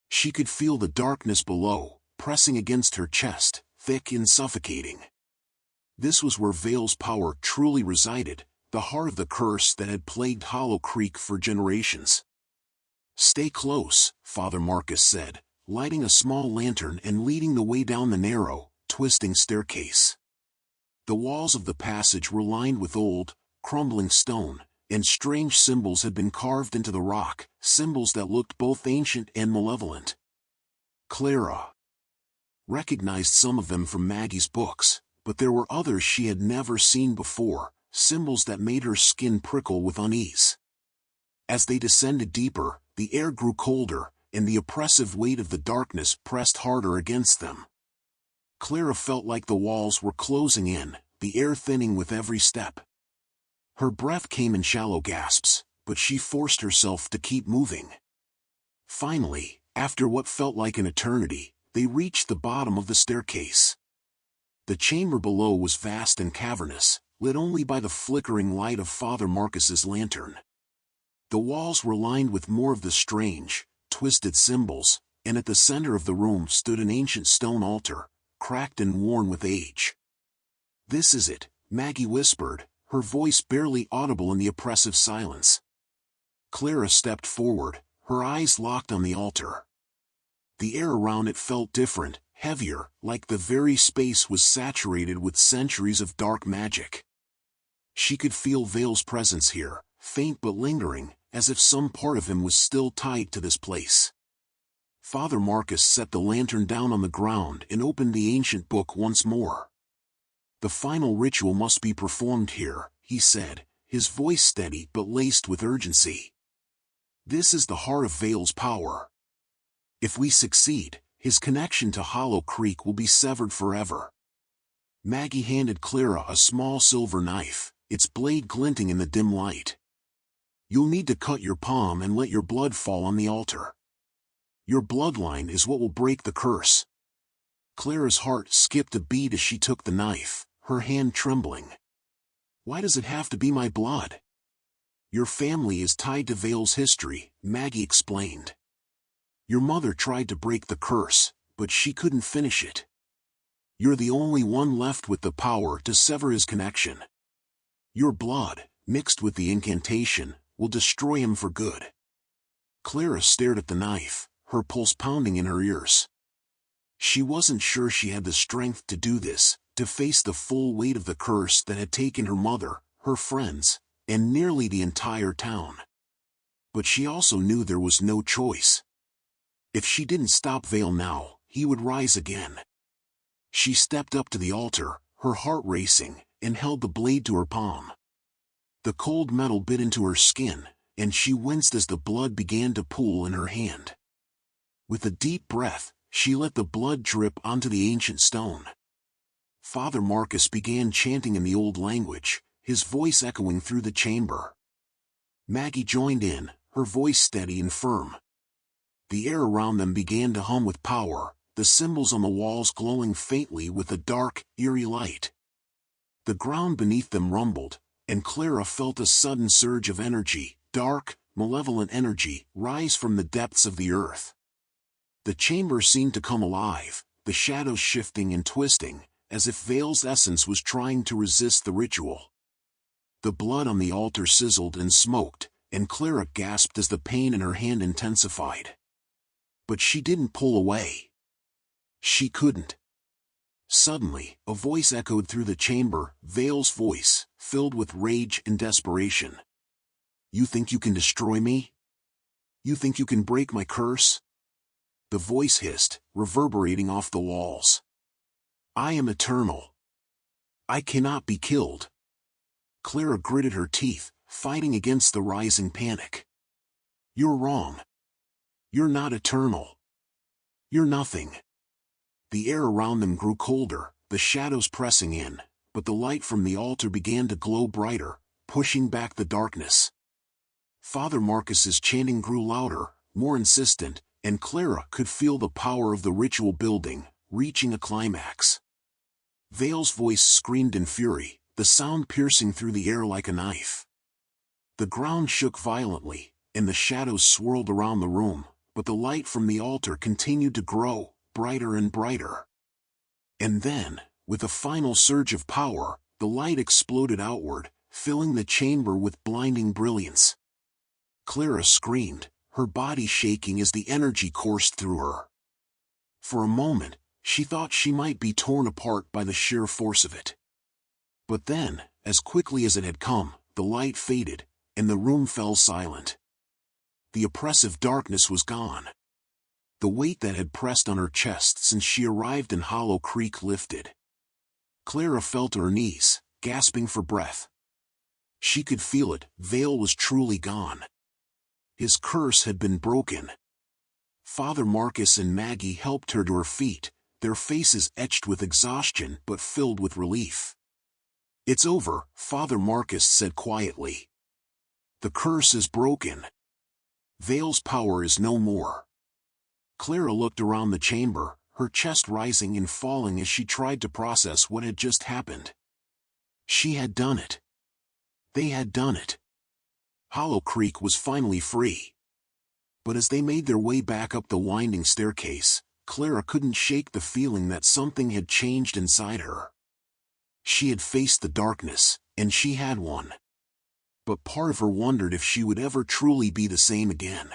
She could feel the darkness below, pressing against her chest, thick and suffocating. This was where Vale's power truly resided, the heart of the curse that had plagued Hollow Creek for generations. Stay close, Father Marcus said, lighting a small lantern and leading the way down the narrow, twisting staircase. The walls of the passage were lined with old, crumbling stone, and strange symbols had been carved into the rock, symbols that looked both ancient and malevolent. Clara recognized some of them from Maggie's books, but there were others she had never seen before, symbols that made her skin prickle with unease. As they descended deeper, the air grew colder, and the oppressive weight of the darkness pressed harder against them. Clara felt like the walls were closing in, the air thinning with every step. Her breath came in shallow gasps, but she forced herself to keep moving. Finally, after what felt like an eternity, they reached the bottom of the staircase. The chamber below was vast and cavernous, lit only by the flickering light of Father Marcus's lantern. The walls were lined with more of the strange, twisted symbols, and at the center of the room stood an ancient stone altar, cracked and worn with age. This is it, Maggie whispered, her voice barely audible in the oppressive silence. Clara stepped forward, her eyes locked on the altar. The air around it felt different, heavier, like the very space was saturated with centuries of dark magic. She could feel Vale's presence here, faint but lingering, as if some part of him was still tied to this place. Father Marcus set the lantern down on the ground and opened the ancient book once more. The final ritual must be performed here, he said, his voice steady but laced with urgency. This is the heart of Vale's power. If we succeed, his connection to Hollow Creek will be severed forever. Maggie handed Clara a small silver knife, its blade glinting in the dim light. You'll need to cut your palm and let your blood fall on the altar. Your bloodline is what will break the curse. Clara's heart skipped a beat as she took the knife, her hand trembling. Why does it have to be my blood? Your family is tied to Vale's history, Maggie explained. Your mother tried to break the curse, but she couldn't finish it. You're the only one left with the power to sever his connection. Your blood, mixed with the incantation, will destroy him for good. Clara stared at the knife, her pulse pounding in her ears. She wasn't sure she had the strength to do this, to face the full weight of the curse that had taken her mother, her friends, and nearly the entire town. But she also knew there was no choice. If she didn't stop Vale now, he would rise again. She stepped up to the altar, her heart racing, and held the blade to her palm. The cold metal bit into her skin, and she winced as the blood began to pool in her hand. With a deep breath, she let the blood drip onto the ancient stone. Father Marcus began chanting in the old language, his voice echoing through the chamber. Maggie joined in, her voice steady and firm. The air around them began to hum with power, the symbols on the walls glowing faintly with a dark, eerie light. The ground beneath them rumbled, and Clara felt a sudden surge of energy, dark, malevolent energy, rise from the depths of the earth. The chamber seemed to come alive, the shadows shifting and twisting, as if Vale's essence was trying to resist the ritual. The blood on the altar sizzled and smoked, and Clara gasped as the pain in her hand intensified. But she didn't pull away. She couldn't. Suddenly, a voice echoed through the chamber, Vale's voice, filled with rage and desperation. "You think you can destroy me? You think you can break my curse?" The voice hissed, reverberating off the walls. "I am eternal. I cannot be killed." Clara gritted her teeth, fighting against the rising panic. "You're wrong. You're not eternal. You're nothing." The air around them grew colder, the shadows pressing in, but the light from the altar began to glow brighter, pushing back the darkness. Father Marcus's chanting grew louder, more insistent, and Clara could feel the power of the ritual building, reaching a climax. Vale's voice screamed in fury, the sound piercing through the air like a knife. The ground shook violently, and the shadows swirled around the room, but the light from the altar continued to grow, brighter and brighter. And then, with a final surge of power, the light exploded outward, filling the chamber with blinding brilliance. Clara screamed, her body shaking as the energy coursed through her. For a moment, she thought she might be torn apart by the sheer force of it. But then, as quickly as it had come, the light faded, and the room fell silent. The oppressive darkness was gone. The weight that had pressed on her chest since she arrived in Hollow Creek lifted. Clara fell to her knees, gasping for breath. She could feel it, Vale was truly gone. His curse had been broken. Father Marcus and Maggie helped her to her feet, their faces etched with exhaustion but filled with relief. "It's over," Father Marcus said quietly. "The curse is broken. Vale's power is no more." Clara looked around the chamber, her chest rising and falling as she tried to process what had just happened. She had done it. They had done it. Hollow Creek was finally free. But as they made their way back up the winding staircase, Clara couldn't shake the feeling that something had changed inside her. She had faced the darkness, and she had won. But part of her wondered if she would ever truly be the same again.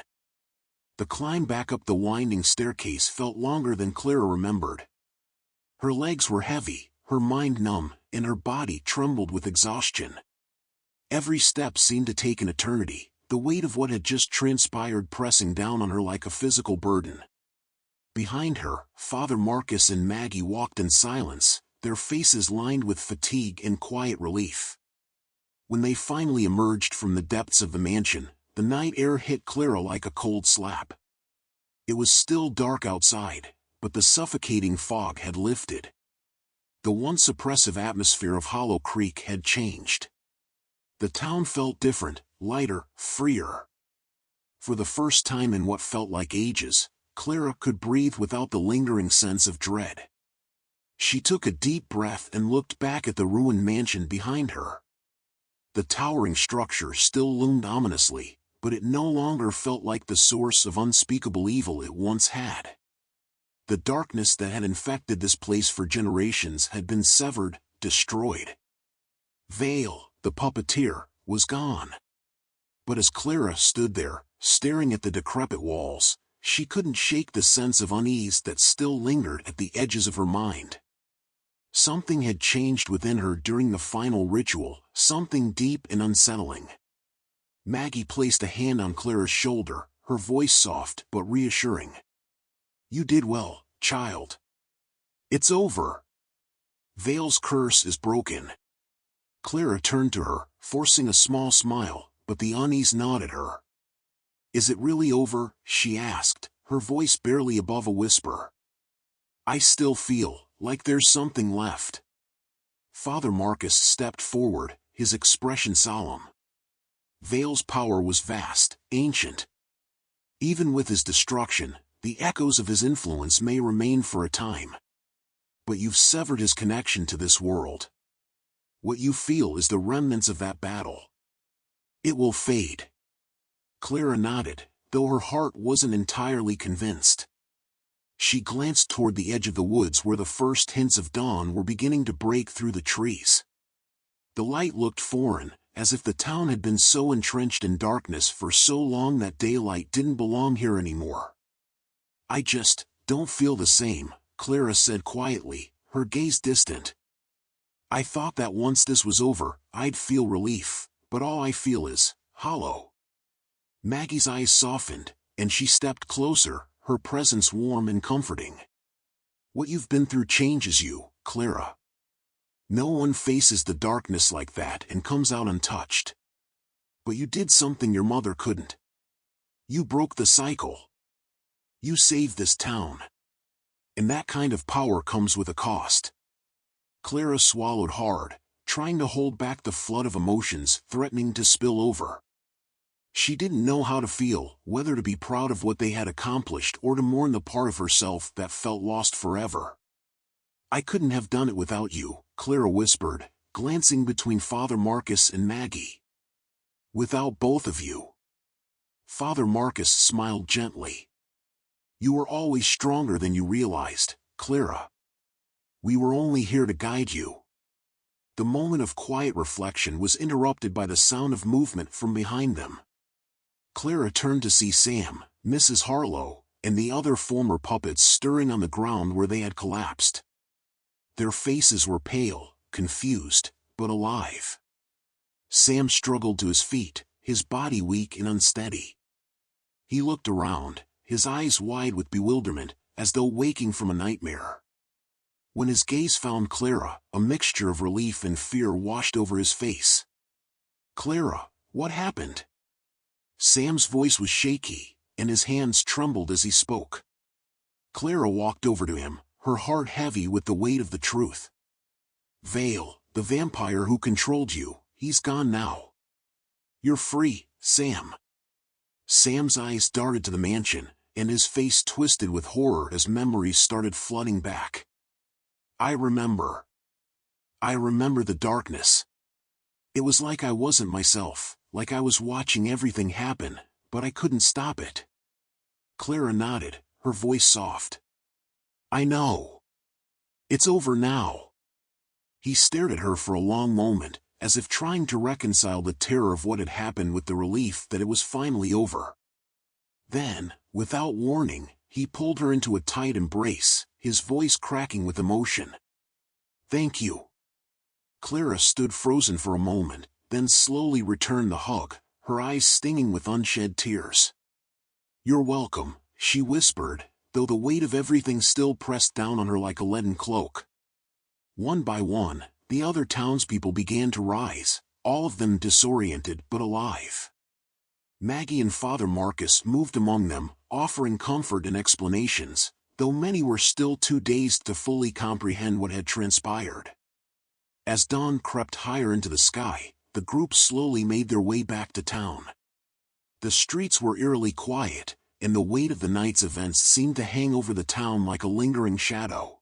The climb back up the winding staircase felt longer than Clara remembered. Her legs were heavy, her mind numb, and her body trembled with exhaustion. Every step seemed to take an eternity, the weight of what had just transpired pressing down on her like a physical burden. Behind her, Father Marcus and Maggie walked in silence, their faces lined with fatigue and quiet relief. When they finally emerged from the depths of the mansion, the night air hit Clara like a cold slap. It was still dark outside, but the suffocating fog had lifted. The once oppressive atmosphere of Hollow Creek had changed. The town felt different, lighter, freer. For the first time in what felt like ages, Clara could breathe without the lingering sense of dread. She took a deep breath and looked back at the ruined mansion behind her. The towering structure still loomed ominously, but it no longer felt like the source of unspeakable evil it once had. The darkness that had infected this place for generations had been severed, destroyed. Vale, the puppeteer, was gone. But as Clara stood there, staring at the decrepit walls, she couldn't shake the sense of unease that still lingered at the edges of her mind. Something had changed within her during the final ritual, something deep and unsettling. Maggie placed a hand on Clara's shoulder, her voice soft but reassuring. "You did well, child. It's over. Vale's curse is broken." Clara turned to her, forcing a small smile, but the unease gnawed at her. "Is it really over?" she asked, her voice barely above a whisper. "I still feel like there's something left." Father Marcus stepped forward, his expression solemn. Vale's power was vast, ancient. Even with his destruction, the echoes of his influence may remain for a time. But you've severed his connection to this world. What you feel is the remnants of that battle. It will fade. Clara nodded, though her heart wasn't entirely convinced. She glanced toward the edge of the woods where the first hints of dawn were beginning to break through the trees. The light looked foreign, as if the town had been so entrenched in darkness for so long that daylight didn't belong here anymore. "I just don't feel the same," Clara said quietly, her gaze distant. "I thought that once this was over, I'd feel relief, but all I feel is hollow." Maggie's eyes softened, and she stepped closer, her presence warm and comforting. "What you've been through changes you, Clara. No one faces the darkness like that and comes out untouched. But you did something your mother couldn't. You broke the cycle. You saved this town. And that kind of power comes with a cost." Clara swallowed hard, trying to hold back the flood of emotions threatening to spill over. She didn't know how to feel, whether to be proud of what they had accomplished or to mourn the part of herself that felt lost forever. "I couldn't have done it without you," Clara whispered, glancing between Father Marcus and Maggie. "Without both of you." Father Marcus smiled gently. "You were always stronger than you realized, Clara. We were only here to guide you." The moment of quiet reflection was interrupted by the sound of movement from behind them. Clara turned to see Sam, Mrs. Harlow, and the other former puppets stirring on the ground where they had collapsed. Their faces were pale, confused, but alive. Sam struggled to his feet, his body weak and unsteady. He looked around, his eyes wide with bewilderment, as though waking from a nightmare. When his gaze found Clara, a mixture of relief and fear washed over his face. "Clara, what happened?" Sam's voice was shaky, and his hands trembled as he spoke. Clara walked over to him, her heart heavy with the weight of the truth. "Vale, the vampire who controlled you, he's gone now. You're free, Sam." Sam's eyes darted to the mansion, and his face twisted with horror as memories started flooding back. I remember the darkness. It was like I wasn't myself, like I was watching everything happen, but I couldn't stop it." Clara nodded, her voice soft. "I know. It's over now." He stared at her for a long moment, as if trying to reconcile the terror of what had happened with the relief that it was finally over. Then, without warning, he pulled her into a tight embrace, his voice cracking with emotion. "Thank you." Clara stood frozen for a moment, then slowly returned the hug, her eyes stinging with unshed tears. "You're welcome," she whispered, though the weight of everything still pressed down on her like a leaden cloak. One by one, the other townspeople began to rise, all of them disoriented but alive. Maggie and Father Marcus moved among them, offering comfort and explanations, though many were still too dazed to fully comprehend what had transpired. As dawn crept higher into the sky, the group slowly made their way back to town. The streets were eerily quiet, and the weight of the night's events seemed to hang over the town like a lingering shadow.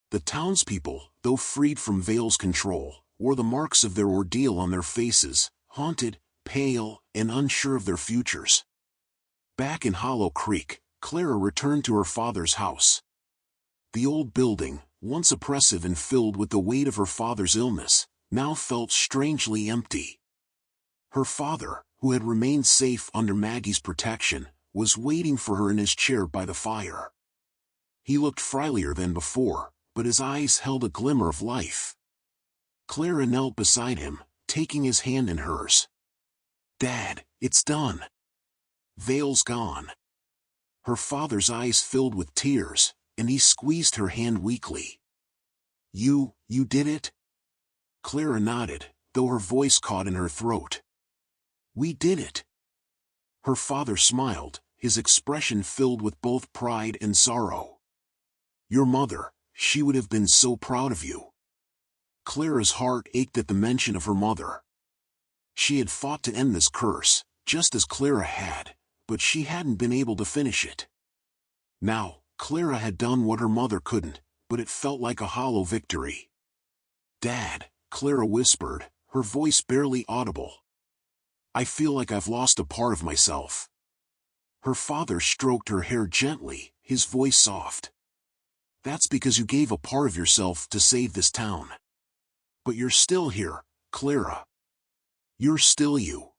The townspeople, though freed from Vale's control, wore the marks of their ordeal on their faces, haunted, pale, and unsure of their futures. Back in Hollow Creek, Clara returned to her father's house. The old building, once oppressive and filled with the weight of her father's illness, now felt strangely empty. Her father, who had remained safe under Maggie's protection, was waiting for her in his chair by the fire. He looked frilier than before, but his eyes held a glimmer of life. Clara knelt beside him, taking his hand in hers. "Dad, it's done. Vale's gone." Her father's eyes filled with tears, and he squeezed her hand weakly. You did it?" Clara nodded, though her voice caught in her throat. "We did it." Her father smiled, his expression filled with both pride and sorrow. "Your mother, she would have been so proud of you." Clara's heart ached at the mention of her mother. She had fought to end this curse, just as Clara had, but she hadn't been able to finish it. Now, Clara had done what her mother couldn't, but it felt like a hollow victory. "Dad," Clara whispered, her voice barely audible. "I feel like I've lost a part of myself." Her father stroked her hair gently, his voice soft. "That's because you gave a part of yourself to save this town. But you're still here, Clara. You're still you.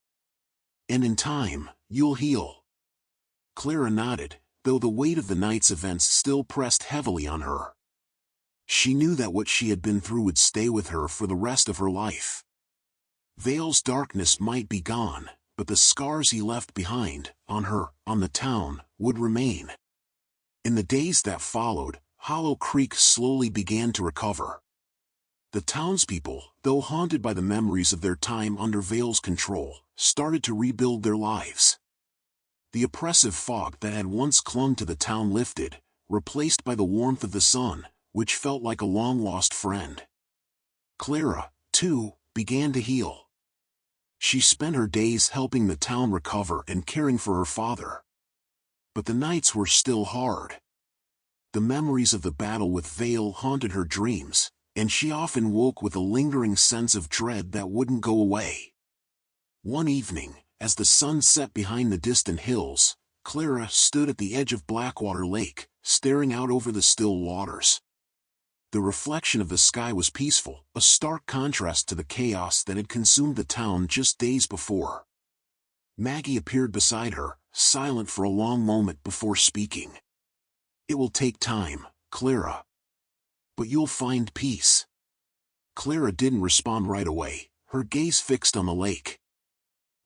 And in time, you'll heal." Clara nodded, though the weight of the night's events still pressed heavily on her. She knew that what she had been through would stay with her for the rest of her life. Vale's darkness might be gone, but the scars he left behind, on her, on the town, would remain. In the days that followed, Hollow Creek slowly began to recover. The townspeople, though haunted by the memories of their time under Vale's control, started to rebuild their lives. The oppressive fog that had once clung to the town lifted, replaced by the warmth of the sun, which felt like a long-lost friend. Clara, too, began to heal. She spent her days helping the town recover and caring for her father. But the nights were still hard. The memories of the battle with Vale haunted her dreams, and she often woke with a lingering sense of dread that wouldn't go away. One evening, as the sun set behind the distant hills, Clara stood at the edge of Blackwater Lake, staring out over the still waters. The reflection of the sky was peaceful, a stark contrast to the chaos that had consumed the town just days before. Maggie appeared beside her, silent for a long moment before speaking. "It will take time, Clara. But you'll find peace." Clara didn't respond right away, her gaze fixed on the lake.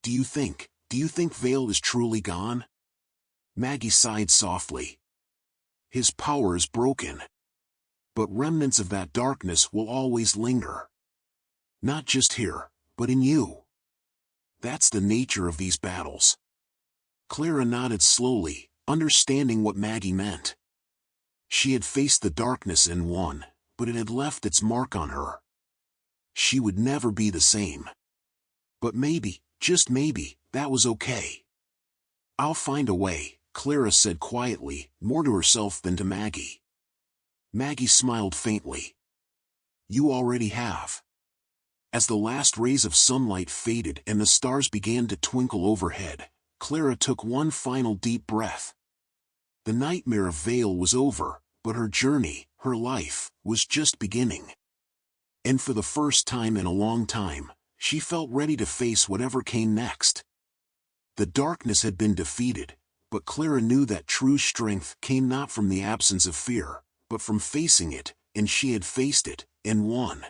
Do you think Vale is truly gone?" Maggie sighed softly. "His power is broken. But remnants of that darkness will always linger. Not just here, but in you. That's the nature of these battles." Clara nodded slowly, understanding what Maggie meant. She had faced the darkness and won, but it had left its mark on her. She would never be the same. But maybe, just maybe, that was okay. "I'll find a way," Clara said quietly, more to herself than to Maggie. Maggie smiled faintly. "You already have." As the last rays of sunlight faded and the stars began to twinkle overhead, Clara took one final deep breath. The nightmare of Vale was over, but her journey, her life, was just beginning. And for the first time in a long time, she felt ready to face whatever came next. The darkness had been defeated, but Clara knew that true strength came not from the absence of fear, but from facing it, and she had faced it, and won.